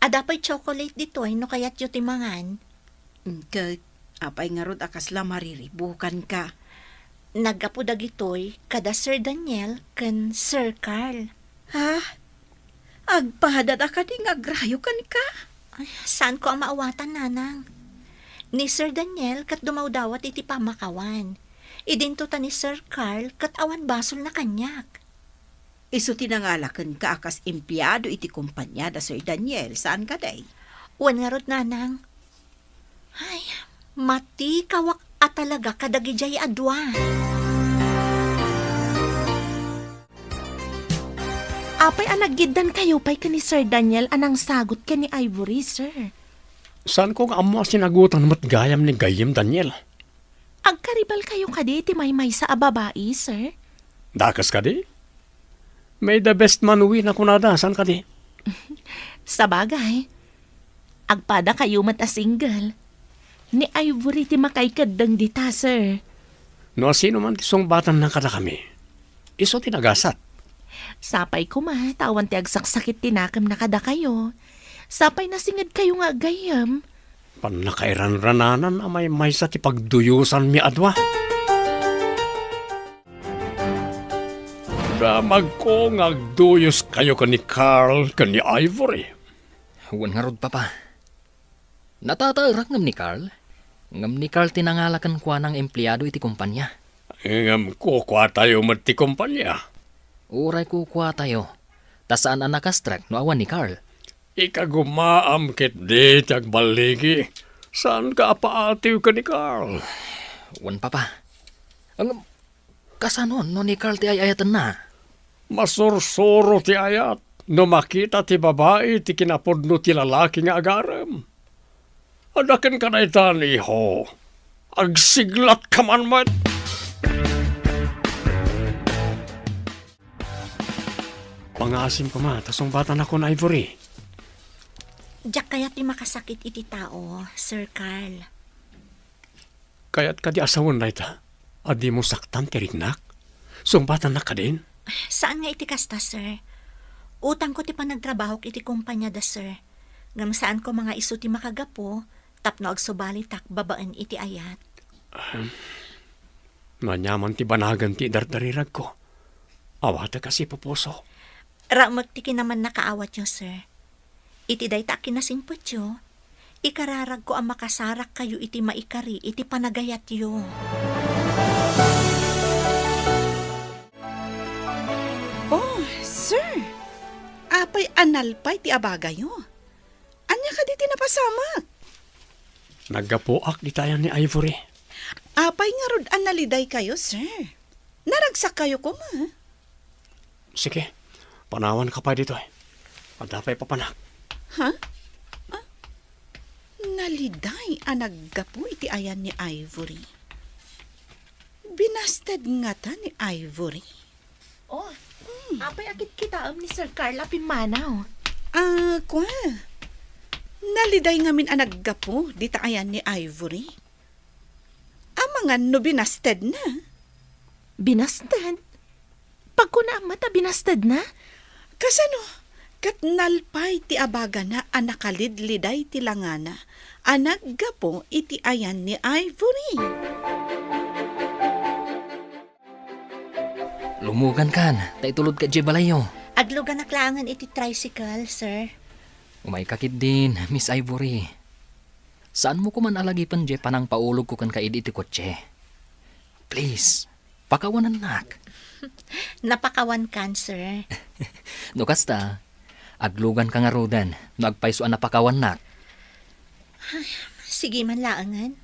E: Adapay chocolate dito ay no kayat yu timangan.
D: Kat, apay nga rod akasla mariribukan ka.
E: Nagapo dagitoy kada Sir Daniel kan Sir Carl.
D: Ha? Agpahadat ka di nga grayokan ka?
E: Ay, saan ko ang maawatan nanang? Ni Sir Daniel kat dumawdawat iti pamakawan. Idinto ta ni Sir Carl kat awan basol na kanyak.
D: Iso tinangalakan ka akas empleyado iti kumpanya da Sir Daniel. Saan ka day?
E: Wan nga rod nanang. Ay, mati kawak at talaga kadagijay adwa.
H: Apay anaggidan kayo pay ka ni Sir Daniel anang sagot ka ni Ivory, sir.
C: Saan ko nga amo sinagutan mat gayam ni Gayem Daniel?
H: Agkaribal kayo kadi ti may sa ababai, sir.
C: Dakas ka di? May the best manuwi na kunada. Saan ka di?
H: Sa bagay, agpada kayo mat a single. Ni Ivory ti makaykadang dita, sir.
C: No sino man tisong batan na kada kami. Iso tinagasat.
H: Sapay ko tawan ti agsaksakit tinakam na kada kayo. Sapay na singad kayo nga agayam.
C: Panakairan-rananan amay may sa ti pagduyusan mi adwa. Damag ko ngagduyos kayo ni Carl ni Ivory.
B: Huwag nga rod, papa. Natataarak ngam ni Carl. Ngam ni Carl tinangalakan kwa ng empleyado iti kumpanya.
C: Ngam ko kwa tayo mati kumpanya.
B: Uray ko kwa tayo. Tasaan ang nakastrak no awan ni Carl.
C: Ikagumaam kit di tagbaligi. Saan ka apaatiw ka ni Carl?
B: Wan, papa. Ang kasanon no ni Carl ti ayayatan na.
C: Masursuro ti ayat. No makita ti babae ti kinapodno ti lalaki nga agaram. Adakan ka na itan, iho. Agsiglat ka man mat. Pangasim ko ma, tasong bata na ko na Ivory.
E: Diyak kaya ti makasakit iti tao, Sir Carl.
C: Kaya't ka di asawan na ita. Adi mo saktan ti rignak. Sumbatan na ka din.
E: Saan nga iti kasta, sir? Utang ko ti panagtrabaho iti kumpanya da, sir. Ngam saan ko mga iso ti makagapo, tapno agsubalitak babaan iti ayat.
C: Manyaman ti banagan ti dardarirag ko. Awata kasi pupuso.
E: Ramag ti kinaman nakaawat yo, sir. Iti day ta kinasimpot yo. Ikararag ko ang makasarak kayo iti maikari iti panagayat yo.
G: Oh, sir. Apay analpay ti abagayo. Anya ka di tinapasamak.
C: Naggapuak di tayo ni Ivory.
G: Apay nga rod analiday kayo, sir. Naragsak kayo ko, ma.
C: Sige, panawan ka pa dito eh. Padapay pa panak.
G: Ha? Ah? Naliday ang naggapo iti ayan ni Ivory. Binasted nga ta ni Ivory.
H: Oh, apay akit kitaam ni Sir Carl apimanaw.
G: Kwa. Naliday ngamin ang naggapo dita ayan ni Ivory. Mga no binasted na.
H: Binasted? Pag ko na ang mata, binasted na?
G: Kasano? Kat nalpay ti abaga na anakalidliday ti langana. Anaggapo iti ayan ni Ivory.
B: Lumugan kan, taitulod ka balayo.
E: Aglugan na klangan iti tricycle, sir.
B: Umay kakit din, Miss Ivory. Saan mo ko man alagipan je panang paulog ko kan kaid iti kotse? Please, pakawanan nak.
E: Napakawan kan, sir.
B: No kasta, aglugan ka nga rodan, magpaysuan na pakawan nak.
E: Sige man laangan.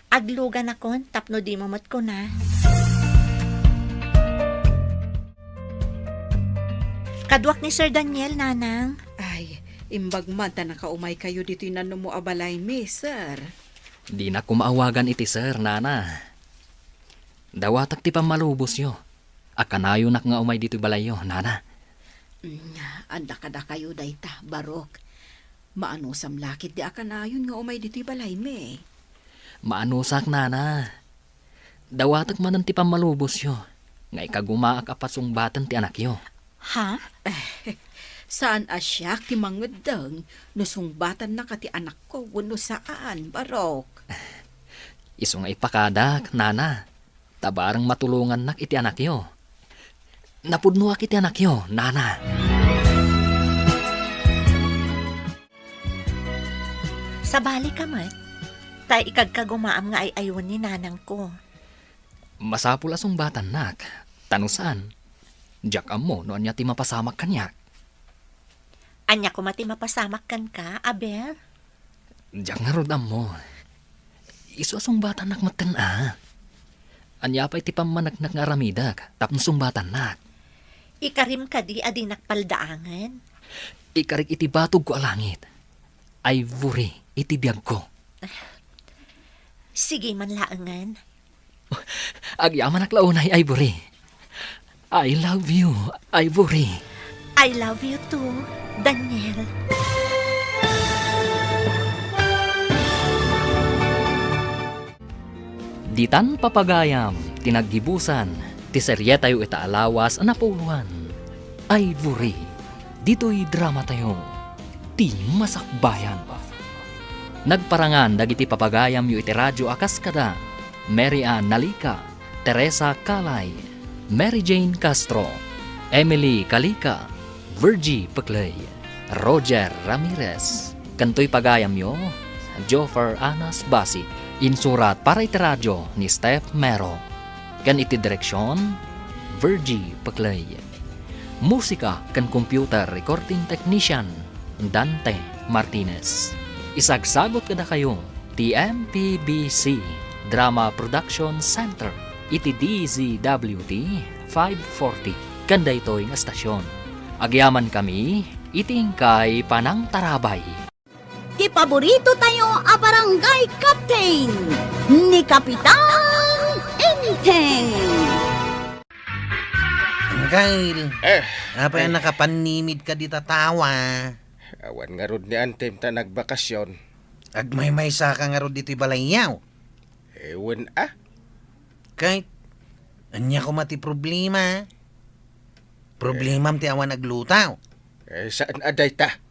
E: Aglugan ako, tapno di mamot ko na. Kadwak ni Sir Daniel, nanang.
D: Ay, imbag man ta nakaumay kayo dito inano mo abalay mi, sir.
B: Di na kumaawagan iti sir, nana. Dawatak ti pamalubos yo. Akanayo nak nga umay dito balayo, nana.
D: Anda kada kayo dayta, barok. Maano samlakit di akanayon nga umay dito balay mi.
B: Maanusak, nana. Dawatak man ti pamalubos yo. Nga ikagumaak apasong batan ti anak yo.
E: Ha?
D: Saan asyak ti mangudang nusungbatan na kati anak ko wano saan, barok.
B: Iso nga ipakadak, nana. Tabarang matulungan nak iti anak yo. Napudnuak iti anak yo, nana.
E: Sabali ka mat. Tay ikagkagumaam nga ay ayon ni nanang ko.
B: Masapul asong batan nak. Tanusan. Diyak mo no anya ti mapasamak kanyak.
E: Anya ko mati mapasamak kan ka, Abel?
B: Diyak nga rodam mo. Iso asong batan nak matan Anya pa iti pamanagnak nga ramidak. Tapno sumbatan nak.
E: Ikarim ka di adi nakpaldaangan.
B: Ikarik iti batog ko alangit. Ivory iti biyag ko.
E: Sige man laangan.
B: Agyaman naklaunay, Ivory. I love you, Ivory.
E: I love you too, Daniel.
B: Ditan papagayam, tinaggibusan, ti seryetayo ita alawas anapuluhan. Ivory. Dito'y drama tayo. Ti masakbayan. Nagparangan dagiti papagayam yu iti radyo akas kada. Mary Ann Nalika, Teresa Kalay, Mary Jane Castro, Emily Kalika, Virgie Peclay, Roger Ramirez. Kanto'y pagayam yu, Joffer Anas Basi. Insurat para iti radyo ni Steph Mero. Kan iti direksyon, Virgie Peclay. Musika kan computer recording technician, Dante Martinez. Isagsagot kada kayo, TMPBC Drama Production Center, iti DZWT 540, kanda ito'y nga stasyon. Agyaman kami, itingkay Panang Tarabay.
F: Ti paborito tayo a barangay captain ni Kapitan Enteng.
I: Gail, apa yung nakapanimid ka di tatawa?
J: Awan nga rod ni Antem ta nagbakasyon.
I: Agmay-may sa ka nga rod dito'y balayyaw.
J: Ewan
I: Kahit, anya ko mati problema. Problemam ti awan aglutaw.
J: Saan aday ta?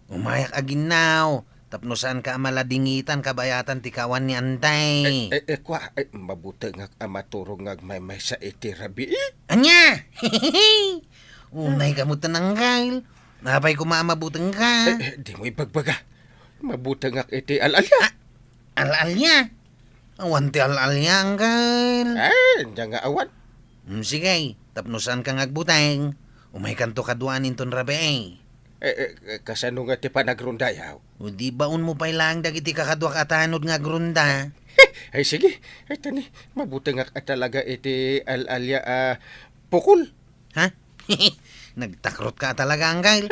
I: Umayak aginaw. Tapno saan ka maladingitan kabayatan ti kawan ni Antay.
J: Mabuti nga amaturong nga may sa iti rabi.
I: Anya! Unay ka mo tanang Gail. Napay ko maamabutang ka.
J: Di mo ibagbaga. Mabuti nga iti alalya.
I: Alalya? Awan ti alalya ang Gail.
J: Diyan nga awan.
I: Sige, tapno saan kang agbuteng. Umay kanto kaduanin ton rabi.
J: Kasano nga ti panagrundayaw?
I: O di baon mo pa ilang dagiti kakadwa katanod nga grunda.
J: Ay sige, ay tani, mabuti nga talaga iti alalya pukul.
I: Ha? Nagtakrot ka talaga ang Gail.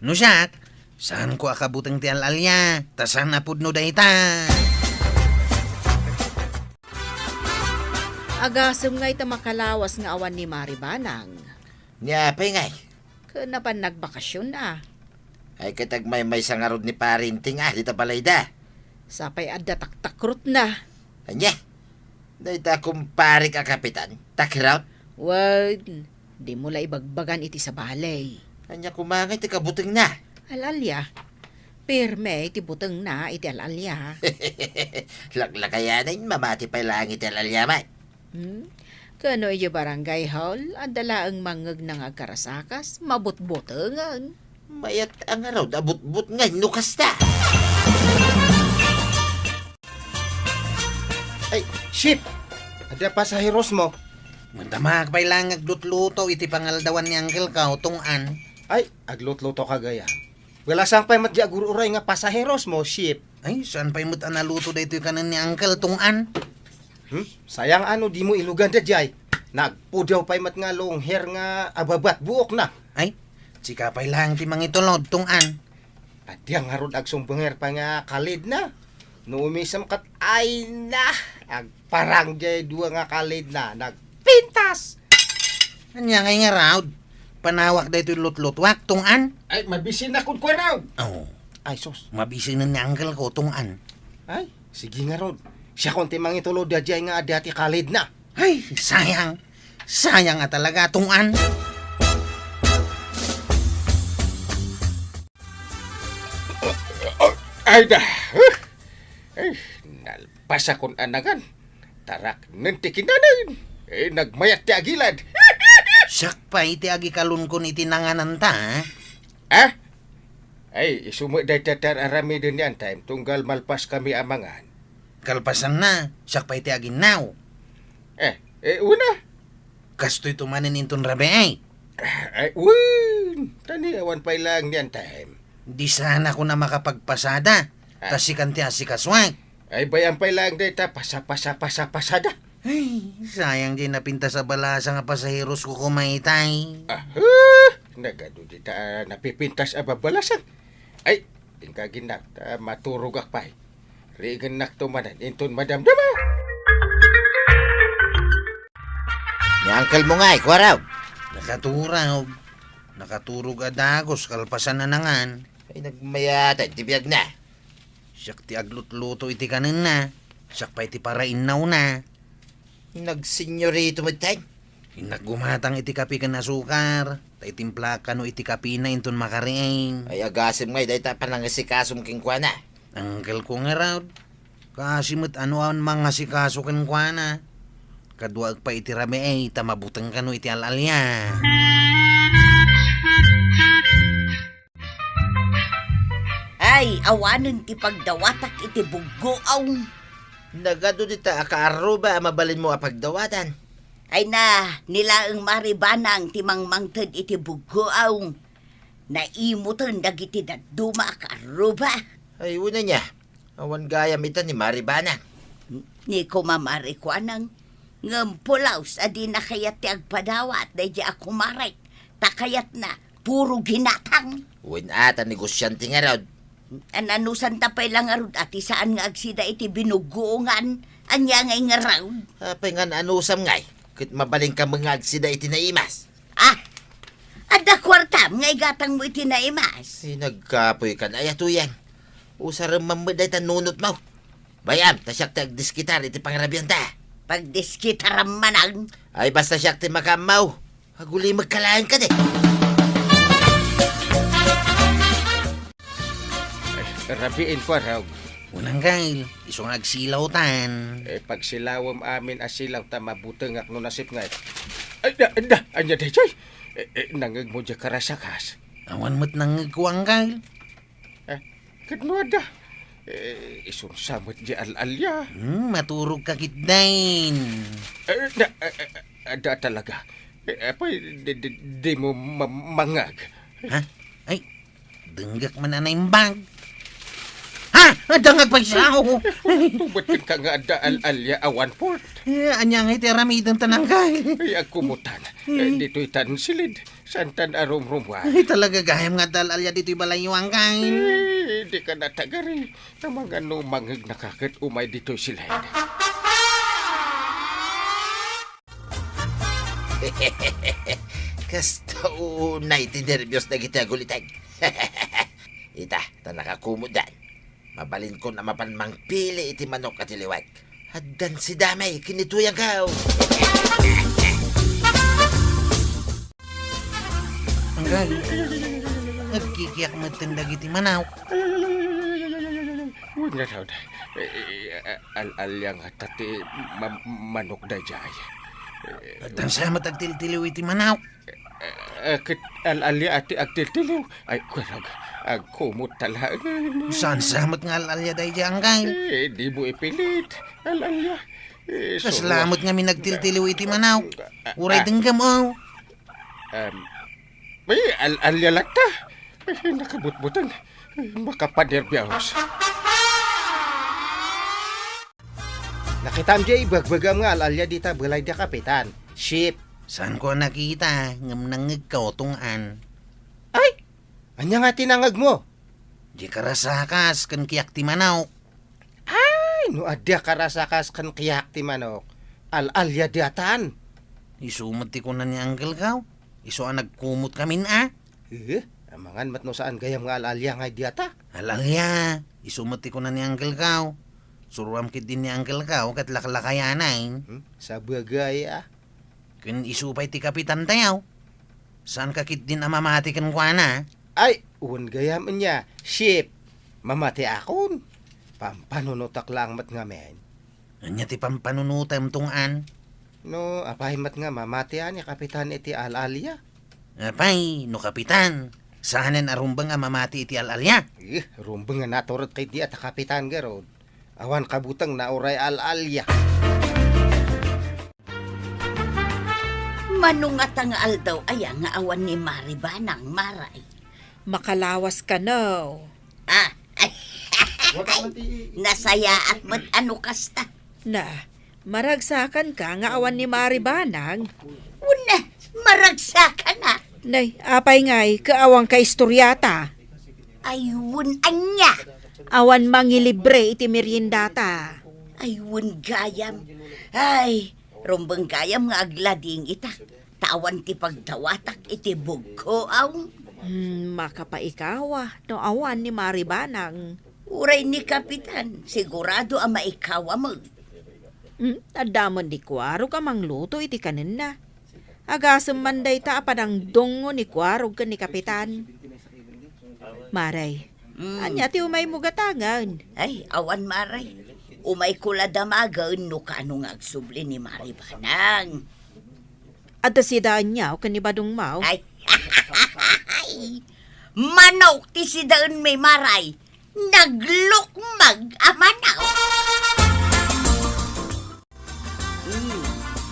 I: No siya, saan ko akabutang ti alalya? Tasan na pudno dayta.
D: Agasem nga ita makalawas nga awan ni Maribanang.
K: Nyapay ngay.
D: Kana pa nagbakasyon na.
K: Ay katag may sangarod ni parinting dita palayda.
D: Sapay adda taktakrut na.
K: Anya? Dayta kumpare ka kapitan. Takiraw?
D: Wad, di mo la ibagbagan iti sa balay.
K: Anya kumangay ti kabuting na.
D: Alalya. Pirme iti buteng na iti alalya.
K: Laklakayanin mamati pa lang iti alalyaman.
D: Kano iti barangay hall, adala ang mangag ng agkarasakas, mabutbutengan.
K: Mayat ang araw, abut-but nga, nukas ta.
J: Ay, ship! Ada pasaheros mo.
I: Mandamak pa ilang agdutluto iti pangaldawan ni Uncle ka utungan.
J: Ay, aglutluto ka gaya. Wala sang pa'y madyagururay nga pasaheros mo, ship.
I: Ay, saan pa'y mo't analuto dito yung kanan ni Uncle tungan?
J: Sayang di mo ilugan da jay. Nagpudaw pa'y mat nga long hair nga ababat buok na.
I: Ay, sika pa'y lang ti mangitulod tungan.
J: At yang harod agsumbangher pa nga kalid na. No umisam kat ay na. Agparang jay dua nga kalid na. Nagpintas!
I: Anya ngay nga raw, panawak dito yung lutlutwak tungan.
J: Ay, mabisin na kung kwa raw.
I: Oh,
J: Ay, sos.
I: mabisi na ni Uncle ko tungan.
J: Ay, sige nga rod. Siya konti mangitulod da jay nga adati kalid na.
I: Ay, sayang. Sayang nga talaga tungan.
J: Ay da. Ay, nalpas akong anagan. Tarak nantikin na nun. Nagmayat ti agilad.
I: Siyak pa iti agi kalunkon iti nanganan ta.
J: Ay, isumo da tatar arami din yan time. Tunggal malpas kami amangan.
I: Kalpasan na, siyak pa iti agi now.
J: Una.
I: Kasto'y tumanin inton rabi ay.
J: Ay, win. Tani, awan pa ilang niyan time.
I: Di sana ko na makapagpasada. Kasi kanti asikaswag.
J: Ay, bayan pa ilang data. Pasada.
I: Ay, sayang din napinta sa balasa nga pasaheros ko kumaitay.
J: Nagado dita napipintas ababalasan. Ay, tingkagin nak. Maturog akpay. Rigan nak tumanan. Inton madamdama.
K: Ni uncle mo ngay, kwaraw.
I: Nakaturog adagos kalpasan na nangan.
K: Ay nagmayatan, tibiyag na.
I: Siyak ti aglutluto iti kanin na. Siyak pa iti parainaw na.
K: Nagsenyorito mo tayo.
I: Hinaggumatang iti kapi kan asukar. Ta itimpla ka no iti kapi na inton makariing.
K: Ay agasim ngay, dahi ta panangasikasom king kwa na.
I: Angkel ko nga raw. Kasi mo't ano ang mga sikaso kan kwa na. Kaduag pa iti rami ay tamabutang ka no iti alalya.
F: Ay, awanan ti pagdawatak iti buggoaw.
K: Nagado dita akaaruba mabalin mo apagdawatan.
F: Ay na, nilaang maribanang ti mangmangtad iti buggoaw. Naimutan dagiti daduma akaruba.
K: Ay una niya, awan gayam ita ni Maribana.
F: Ni ko mamarikwanang ngampulaws adi na kayat ti agpadawat da di ako maray. Takayat na, puro ginatang.
K: Uwin ata negosyante nga raw.
F: Ananusan tapay lang arud ati saan nga agsida iti binuguungan. Anya ngay nga raw.
K: Apay nga anusam ngay, kit mabaling ka mga agsida iti naimas.
F: Ah, ada kwartam ngay gatang mo iti naimas.
K: Ay nagkapoy ka na ayatuyan. Usarang mamaday tanunot mo. Bayam, tasyak tagdiskitar iti pangarabiyan ta.
F: Pagdiskitaram manang.
K: Ay basta siyak ti makamaw. Aguli magkalaan ka de.
J: Rabiin ko raw.
I: Unang gail, isong agsilaw tan.
J: Pagsilawam amin asilaw ta mabuteng ak no nasip nga. Ay, anya day chay. Nangag mo dya karasakas.
I: Awan mo't nangagkuang gail.
J: Kadno ada. Isun samot dya alalya.
I: Maturog ka kitdain.
J: Ada talaga. Apay, di mo mangag.
I: Ha? Ay, denggak man na yung bag. Ha? Dangag pa siya.
J: Tubot ka nga ada alalya awan port.
I: Anya nga iti aramidang tanang gail.
J: Ay, agkumutan. Dito'y tansilid. Santan arum-rumwa.
I: Ay, talaga gayam nga dalalya dito'y balayuang gail.
J: Di ka natagari. Na mga numangig nakakit umay dito'y silid.
K: Kasta unay ti nervyos na kita gulitag. Ita, ta nakakumudan. Mabalin ko na mapanmang pili iti manok at iliwag. Haddan si damay, kinituyang kao.
I: Ang gail. Nagkikiyak mo tindag iti manaw.
J: Huwag na raw na. Al-alyang atati manok na jay.
I: At ang sama tagtiltiliw iti manaw.
J: Kit al-alya ati agtiltiliw. Ay, kurag. Agkumot tala.
I: Saan samat nga alalya dahi diyang gail?
J: Di mo ipilit. Al-alya.
I: Kasalamot nga minagtiltiliw iti manaw. Uray denggam o.
J: May al-alya lang ta. Nakabutbutan. Makapaderbyaos.
L: Nakitam jay bagbagam nga alalya dita balay da kapitan. Ship.
I: Saan ko nakita? Ngam nangig kautungan.
L: Ay! Anya nga tinangag mo?
I: Di karasakas kan kiyak ti manaw.
L: Ay! No adya karasakas kan kiyak ti manok. Alalya diatan.
I: Isumot ti kunan ni Uncle Kaw. Iso ang nagkumot kami na.
L: Amangan mat no saan gayam nga alalya nga diata.
I: Alalya. Isumot ti kunan ni Uncle Kaw. Suruam kit din ni Uncle Kaw kat laklakayanay.
L: Sa bagay
I: Kun isupay ti kapitan tayaw. Saan kakit din amamati kan kwa na?
L: Ay, uwan gayam niya. Ship. Mamati akon. Pampanunutak lang mat nga men.
I: Anya ti pampanunutam tungan.
L: No, apay mat nga mamatian ni kapitan iti alalya.
I: Apay, no kapitan. Saanan arumbang nga mamati iti alalya.
L: Rumbang nga naturot kay di at kapitan garod. Awan kabutang na oray alalya.
F: Manungat ang aldaw ay nga awan ni Maribanang maray.
D: Makalawas ka no.
F: Nasaya at mat ano kasta.
D: Na, maragsakan ka nga awan ni Maribanang.
F: Una, maragsakan na.
D: Nay, apay ngay, kaawang ka istoryata.
F: Ayun anya.
D: Awan mangilibre iti meriendata.
F: Ayun gayam. Ay, rumbang gayam nga aglading ita. Tawan ti pagdawatak iti bugko aw.
D: Makapaikawa no awan ni Maribanang.
F: Uray ni kapitan, sigurado ang maikawa mo.
D: Adamon di kwaro ka mangluto iti kanin na. Agasem manday ta apadang dongo ni Kwarog ken ni Kapitan. Maray, anya ti umay mo gatangan.
F: Ay, awan maray. Umay kula damagan no kano nga agsubli ni Mari Banang.
D: Adda si daan niya o ken ni Badong Mau.
F: Ay, manok ti si daon may maray. Naglukmag amanaw.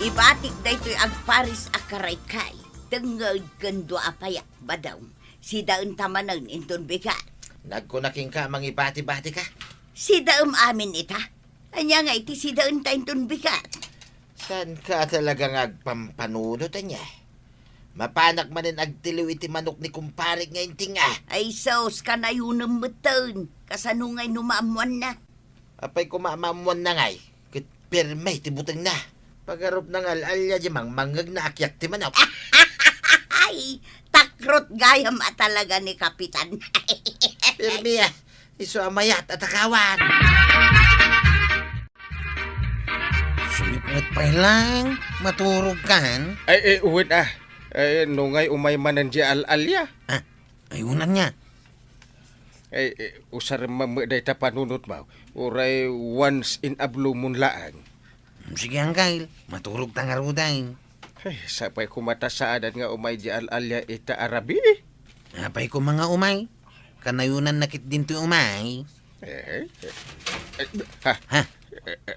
F: Ibatik da ito'y agparis akaray kay. Tengag kendo apayak badaw. Si daon tamanan inton bigat.
K: Nagkunaking ka, mangibati-bati ka.
F: Si daom amin ita. Anya nga iti si daon ta inton bigat.
K: San ka talagang agpampanunod niya? Mapanak manin agtiliw iti manok ni kumparik nga inting
F: Ay sos ka na yun ng matan. Kasanungay numaamuan na.
K: Apay kumamamuan na ngay. Kit permay tibutang na. Pagarup ng alalya di mangmangag na akyak ti manok.
F: Ay, takrot gayam talaga ni Kapitan.
K: Permi iso amayat at akawan. Sumipngat pa lang. Maturog kan.
L: Ay, uwit Ay, nungay umay manan di alalya.
K: Ay, unan niya.
L: Ay, usar mamaday ta panunot mo. Uray once in a blue moon laang.
K: Sige angkail. Maturog tangarudain.
L: Ay, sapay kumatasaadan nga umay di alalya ita arabi.
K: Apay ko mga umay. Kanayunan nakit din to umay.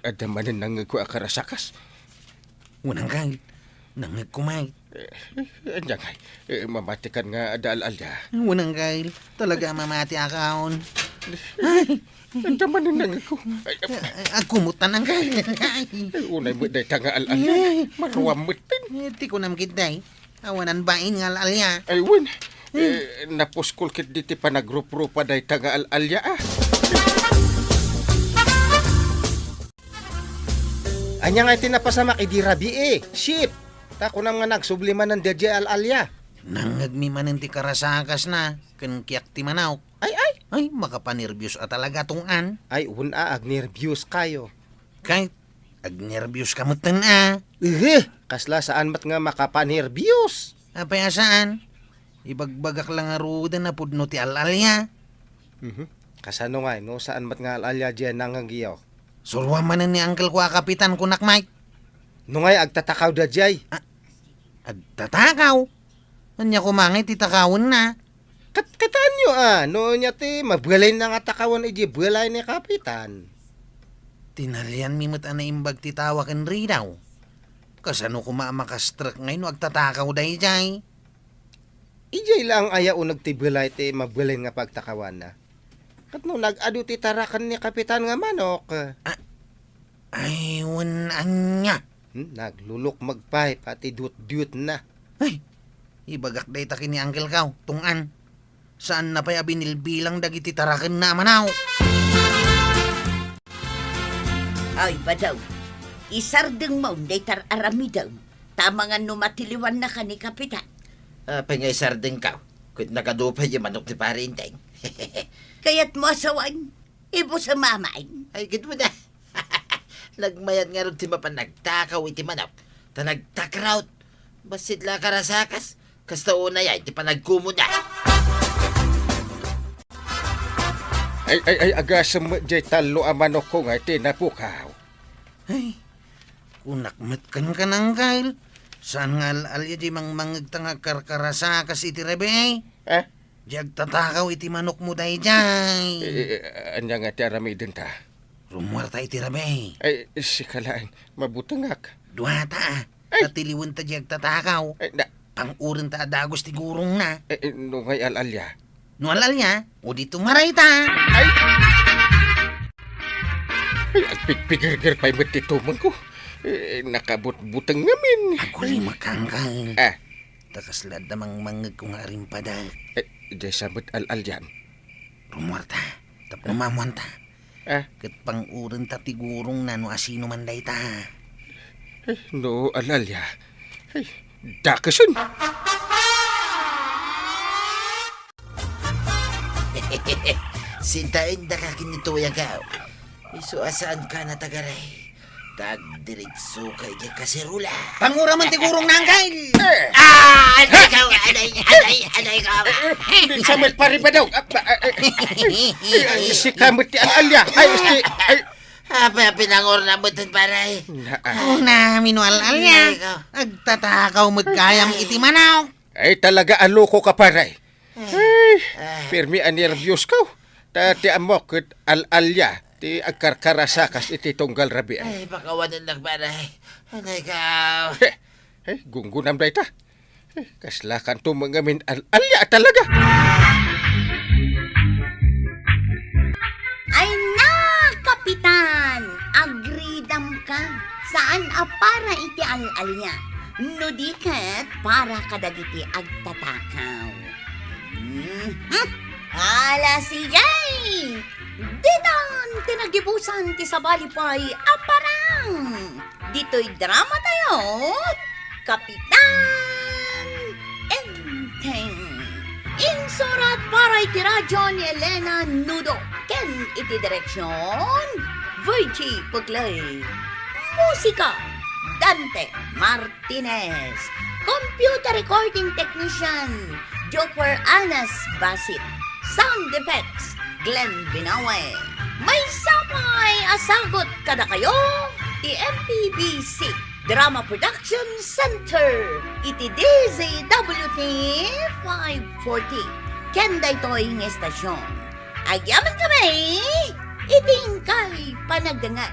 L: Adamanin nang ko akarasakas.
K: Unang kail. Nangag kumay.
L: Andiyan ngay, mamatikan nga adaalalya.
K: Unang kail. Talaga mamati akaon.
L: Adamanin nang ko.
K: Agkumutan ang kail.
L: Unay mo day tanga alalya. Maruwamutin.
K: Ti ko namkit day. Awanan bain nga alalya.
L: Ay, wen. Napuskol kit diti pa nagrup-rupa day tanga alalya
J: Anya nga tinapasamak idi rabi ship. Tako nam nga nagsubliman ng DJ alalya.
K: Nangagmi manin ti karasakas na. Kenkiak ti manawk. Ay, makapanervyos at talaga tungan.
J: Ay, agnervyos kayo.
K: Kahit agnervyos kamutan
J: Kasla saan mat nga makapanervyos?
K: Apay saan? Ibagbagak lang nga ruda na pudno ti alalya.
J: Kasano nga, no? Saan mat nga alalya dyan nangangiyaw?
K: Surwa manin ni Uncle ko Kapitan kunak Mike.
J: No ngay, agtatakaw da jay.
K: Agtatakaw? Anya kumangit itakawon na.
J: Kataan nyo no nya ti, mabgalay na nga takawan iji balay ni Kapitan.
K: Tinalian mi mat ana imbag ti tawaken ridaw. Kasano kumamakastrak ngayon agtatakaw day jay.
J: Ijay lang ayaw nagtibalay ti mabgalay nga pagtakawan na. Kat no nag-adu ti tarakan ni Kapitan nga manok.
K: Ay, wanan niya.
J: Naglulok magpay, pati dut-dut na.
K: Ay, ibagak day takin ni Uncle Kaw, tungan. Saan na pa'y binilbilang dagiti tarakan na manaw?
F: Ay, badaw. Isardeng mo, day arami daw. Tama nga numatiliwan na ka ni Kapitan.
K: Pangay sardeng Kaw. Kut nakadupay yung manok ni Parinteng.
F: Kaya't mo asawan, ibo sa mamain.
K: Ay, gito na. Nagmayat nga rin ti mapanagtakaw iti manok. Ta nagtakraut. Basit la karasakas. Kasta una yan, ti panagkumo na.
L: Ay, agasam mo jay talo amanok ko nga tinapukaw.
K: Ay, kunakmat kan ka ng kail. Saan nga alya di mangmangag tanga karkarasakas iti rebe? Diag tatakaw iti manok mo day jay.
L: Anya nga ti arami din ta.
K: Rumuarta iti rabe.
L: Ay, sikalaan, mabutangak.
K: Duhata tatiliwan ta diag tatakaw. Pangurin ta adagos ti gurong na.
L: Nungay alalya.
K: No alalya, o dito maray ta.
L: Ay, agpigpigir pa'y matituman ko. Nakabut-butang ngamin.
K: Aguli makangkang. Takaslad namang mangag kung aring padal.
L: Diyan sabot alalyan.
K: Rumuarta, tapno mamuan ta. Kat pangurin ta tigurong na no asino man day ta.
L: No, alalya. Ay, dakasan.
K: Sintain da ka kinito yagaw. Iso asaan ka na tagaray. Tagdiritso kay kasirula.
I: Pangura man tigurong na, Uncle.
K: Aday ka! Aday ka!
L: Di sa met pari pa daw. Si kamot ti Alalya. Ay,
K: Apa pinangor na butan paray?
I: Una, minual alya. Agtatakaw magkayam iti manaw.
L: ay talaga aloko ka paray. Ay, firmi ang nervyos ko. Ti amok ket Alalya. Ti agkarkarasakas iti tunggal rabi ay.
K: Ay, pakawanan lang paray. Aday ka!
L: Ay, gunggunam da ita. Kaslakan to mangamin Alalya talaga.
F: Ay na, Kapitan! Agridam ka. Saan para iti Alalya? No di ket para kadagiti agtatakaw. Ala sigay! Ditan tinagibusan ti sabali pa'y aparang. Dito'y drama tayo, Kapitan Enteng. Insurat para iti radyo ni Elena Nudo. Ken iti direksyon, Virgie Puglay. Musika, Dante Martinez. Computer recording technician, Joper Anas Basit. Sound effects, Glenn Binawe. May sapay asagot kada kayo, ti MPBC Drama Production Center. Iti DZWT 540. Kenda ito'y ng estasyon. Agyaman kami, iting kay panagdangan.